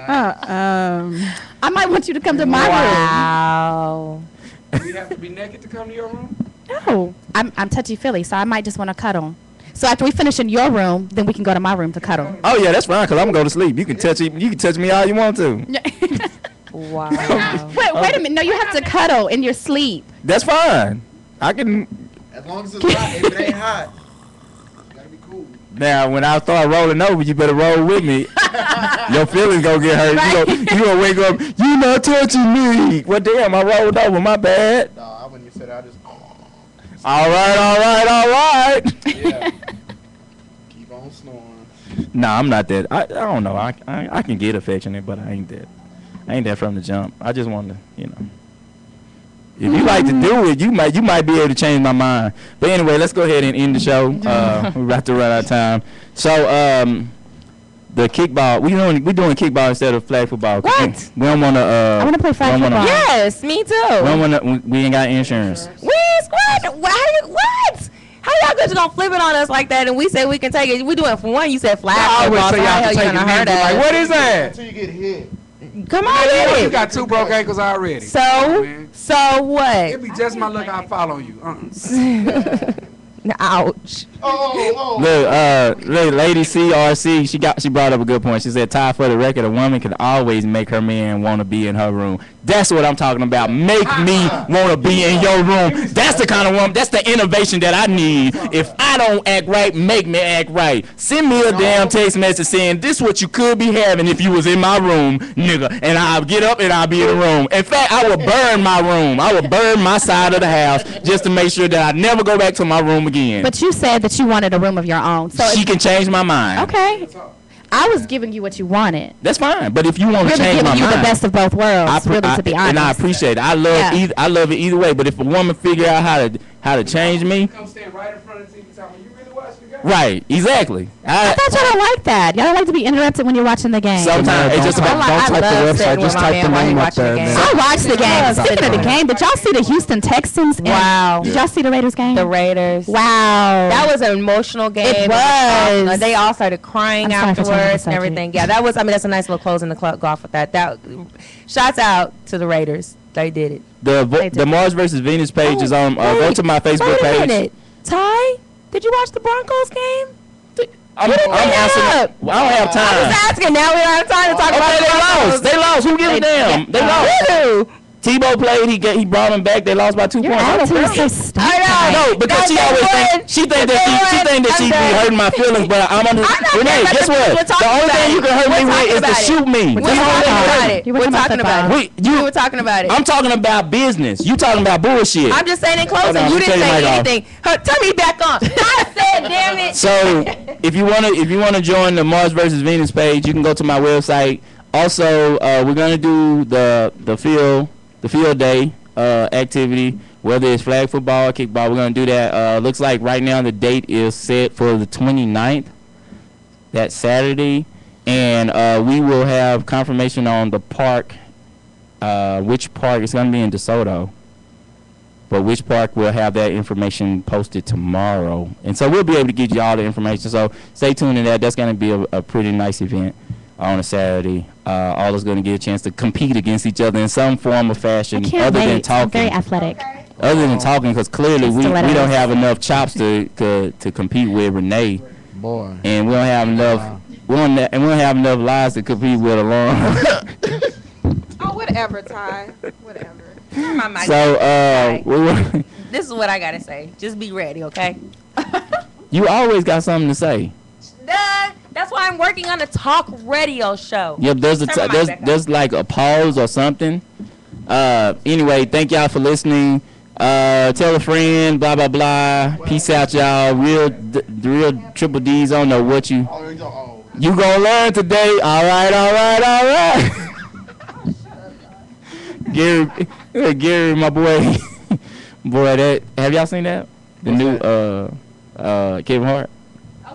Speaker 6: I might want you to come to my room.
Speaker 5: Wow.
Speaker 7: Do we have to be naked to come to your room?
Speaker 6: No, I'm touchy-feely, so I might just want to cuddle. So after we finish in your room, then we can go to my room to cuddle.
Speaker 1: Oh yeah, that's fine, because I'm gonna go to sleep. You can touch me all you want to.
Speaker 5: Wow.
Speaker 6: Wait a minute. No, you have to cuddle in your sleep.
Speaker 1: That's fine. I can.
Speaker 10: As long as it's hot. If it ain't hot, you gotta be cool.
Speaker 1: Now, when I start rolling over, you better roll with me. Your feelings gonna get hurt. Right. You gonna wake up. You not touching me. Well, damn, I rolled over. My bad.
Speaker 10: Nah, when you said I just.
Speaker 1: All right.
Speaker 10: Yeah. Keep on snoring.
Speaker 1: Nah, I'm not that. I don't know. I can get affectionate, but I ain't that. I ain't that from the jump. I just want to, If you like to do it, you might be able to change my mind. But anyway, let's go ahead and end the show. We're about to run out of time. So the kickball, we're doing kickball instead of flag football.
Speaker 5: What?
Speaker 1: We don't want to.
Speaker 6: I want to play flag football.
Speaker 5: Yes, me too.
Speaker 1: We ain't got insurance.
Speaker 5: What? How y'all just gonna flip it on us like that? And we say we can take it. We doing it for one. You said flag football.
Speaker 7: So how you gonna hurt us? Like, what is that?
Speaker 10: Until you get hit.
Speaker 5: Come on, with
Speaker 7: You
Speaker 5: it.
Speaker 7: got 2 broke ankles already.
Speaker 5: So what?
Speaker 7: It be just my look. I follow you.
Speaker 5: Ouch.
Speaker 1: Look, Lady CRC, she brought up a good point. She said, "Ty, for the record, a woman can always make her man want to be in her room." That's what I'm talking about. Make me want to be in your room. That's the kind of woman. That's the innovation that I need. If I don't act right, make me act right. Send me a damn text message saying, "This what you could be having if you was in my room, nigga." And I'll get up and I'll be in the room. In fact, I will burn my room. I will burn my side of the house just to make sure that I never go back to my room again.
Speaker 6: But you said that you wanted a room of your own. So
Speaker 1: she can change my mind.
Speaker 6: Okay. I was giving you what you wanted.
Speaker 1: That's fine. But if you want to change my mind,
Speaker 6: giving you the best of both worlds, to be honest.
Speaker 1: And I appreciate it. I love it either way. But if a woman figure out how to change me,
Speaker 7: Come stand right in front of the TV. Tell me you really watching the game.
Speaker 1: right? Exactly.
Speaker 6: I thought y'all don't like that. Y'all don't like to be interrupted when you're watching the game.
Speaker 1: Sometimes it's just about
Speaker 11: Don't type the website. Just type the name up there.
Speaker 6: I watched the game. Speaking of the game, did y'all see the Houston Texans?
Speaker 5: Wow.
Speaker 6: Did y'all see the Raiders game?
Speaker 5: The Raiders.
Speaker 6: Wow.
Speaker 5: That was an emotional game.
Speaker 6: It was.
Speaker 5: They all started crying afterwards and everything. Yeah, that was. I mean, that's a nice little closing the golf with that. Shouts out to the Raiders. They did it.
Speaker 1: The Mars versus Venus page is on. Go to my Facebook page.
Speaker 5: Wait a minute, Ty. Did you watch the Broncos game?
Speaker 1: I'm answering. I don't have time.
Speaker 5: I was asking. Now we don't have time to talk about it.
Speaker 1: They lost. Who gives a damn? They lost. Tebow played. He brought him back. They lost by 2 points.
Speaker 6: I
Speaker 1: know because she always think that she be hurting my feelings. But I'm under. Renee, guess what? The only thing you can hurt me with is to shoot me.
Speaker 5: We're talking about it. You were talking about it.
Speaker 1: I'm talking about business. You talking about bullshit.
Speaker 5: I'm just saying in closing. You didn't say anything. Turn me back on. I said, damn it.
Speaker 1: So if you wanna join the Mars versus Venus page, you can go to my website. Also, we're gonna do the field day activity, whether it's flag football or kickball. We're gonna do that. Looks like right now the date is set for the 29th. That's Saturday, and we will have confirmation on the park. Which park? It's gonna be in DeSoto, but which park will have that information posted tomorrow, and so we'll be able to get you all the information. So stay tuned to that. That's gonna be a pretty nice event on a Saturday. All is going to get a chance to compete against each other in some form or fashion, other than talking.
Speaker 6: I'm very athletic.
Speaker 1: Other than talking, because clearly we don't have enough chops to compete with Renee.
Speaker 10: Boy.
Speaker 1: And we don't have enough. We don't have enough lives to compete with alone.
Speaker 3: Oh, whatever, Ty. Whatever.
Speaker 1: So
Speaker 5: this is what I gotta say. Just be ready, okay?
Speaker 1: You always got something to say.
Speaker 5: That's why I'm working on a talk radio show.
Speaker 1: Yep, there's like a pause or something. Anyway, thank y'all for listening. Tell a friend, blah blah blah. Peace out, y'all. The real Triple D's don't know what you gonna learn today. All right. Gary, my boy, that have y'all seen that? The new Kevin Hart.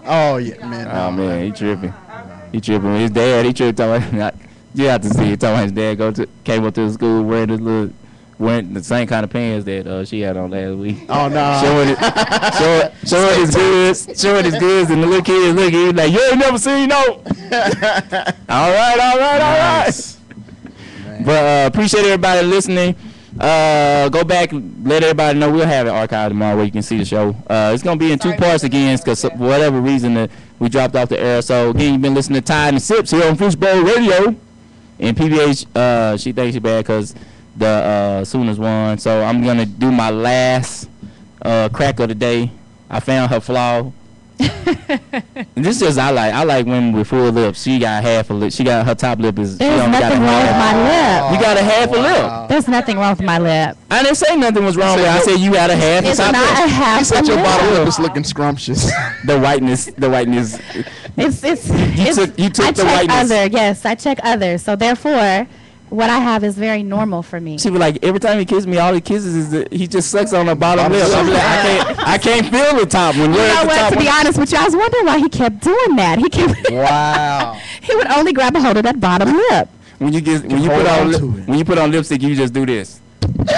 Speaker 10: Oh yeah, man.
Speaker 1: Oh man, he tripping. His dad, he tripped. You have to see it. Talking about his dad came up to the school wearing the same kind of pants that she had on last week.
Speaker 10: Oh no.
Speaker 1: Showing his goods, and the little kid looking like, you ain't never seen no. All right.
Speaker 10: Nice.
Speaker 1: But appreciate everybody listening. Go back, let everybody know we'll have it archived tomorrow where you can see the show. It's gonna be in 2 parts again because for whatever reason we dropped off the air. So again, you've been listening to Tide and Sips here on Fishbowl Radio. And PBH, she thinks she's bad because the Sooners won. So I'm gonna do my last crack of the day. I found her flaw. This is I like women with full lips. She got half a lip. She got her top lip is.
Speaker 6: There's nothing wrong with my lip.
Speaker 1: You got a half a lip.
Speaker 6: There's nothing wong with my lip.
Speaker 1: I didn't say nothing was wrong with it. I said you had a half.
Speaker 6: It's not a half.
Speaker 10: He said your bottom lip is looking scrumptious.
Speaker 1: The whiteness.
Speaker 6: It's
Speaker 1: you took the whiteness.
Speaker 6: Yes, I check others. So therefore, what I have is very normal for me.
Speaker 1: She was like, every time he kisses me, all he kisses is he just sucks on the bottom lip. I'm like, I can't feel the top one.
Speaker 6: You know what? To be honest with you, I was wondering why he kept doing that. He kept.
Speaker 10: Wow.
Speaker 6: He would only grab a hold of that bottom lip.
Speaker 1: When you put on lipstick, you just do this.
Speaker 6: Forget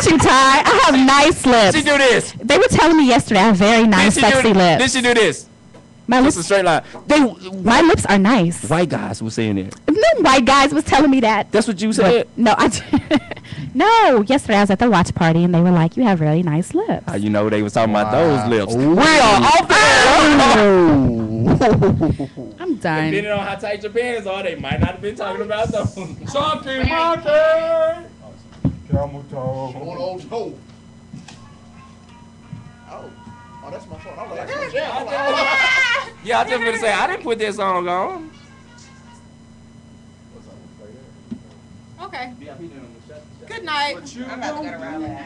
Speaker 6: you, Ty. I have nice lips.
Speaker 1: She do this.
Speaker 6: They were telling me yesterday I have very nice, sexy lips.
Speaker 1: Then she do this.
Speaker 6: My lips,
Speaker 1: a straight line.
Speaker 6: My lips are nice.
Speaker 1: White guys were saying that.
Speaker 6: No white guys was telling me that.
Speaker 1: That's what you said.
Speaker 6: No, no. Yesterday I was at the watch party and they were like, "You have really nice lips."
Speaker 1: You know they was talking about those lips. We are off the
Speaker 6: I'm done.
Speaker 1: Depending on how tight your pants are, they might not have been talking about those.
Speaker 2: Chunky monkey. Camel toe. On old toe. Oh, that's my phone. I was like,
Speaker 1: yeah, I just gonna say I didn't put this song on.
Speaker 3: Okay. Good night.
Speaker 5: I'm about to go to Raleigh.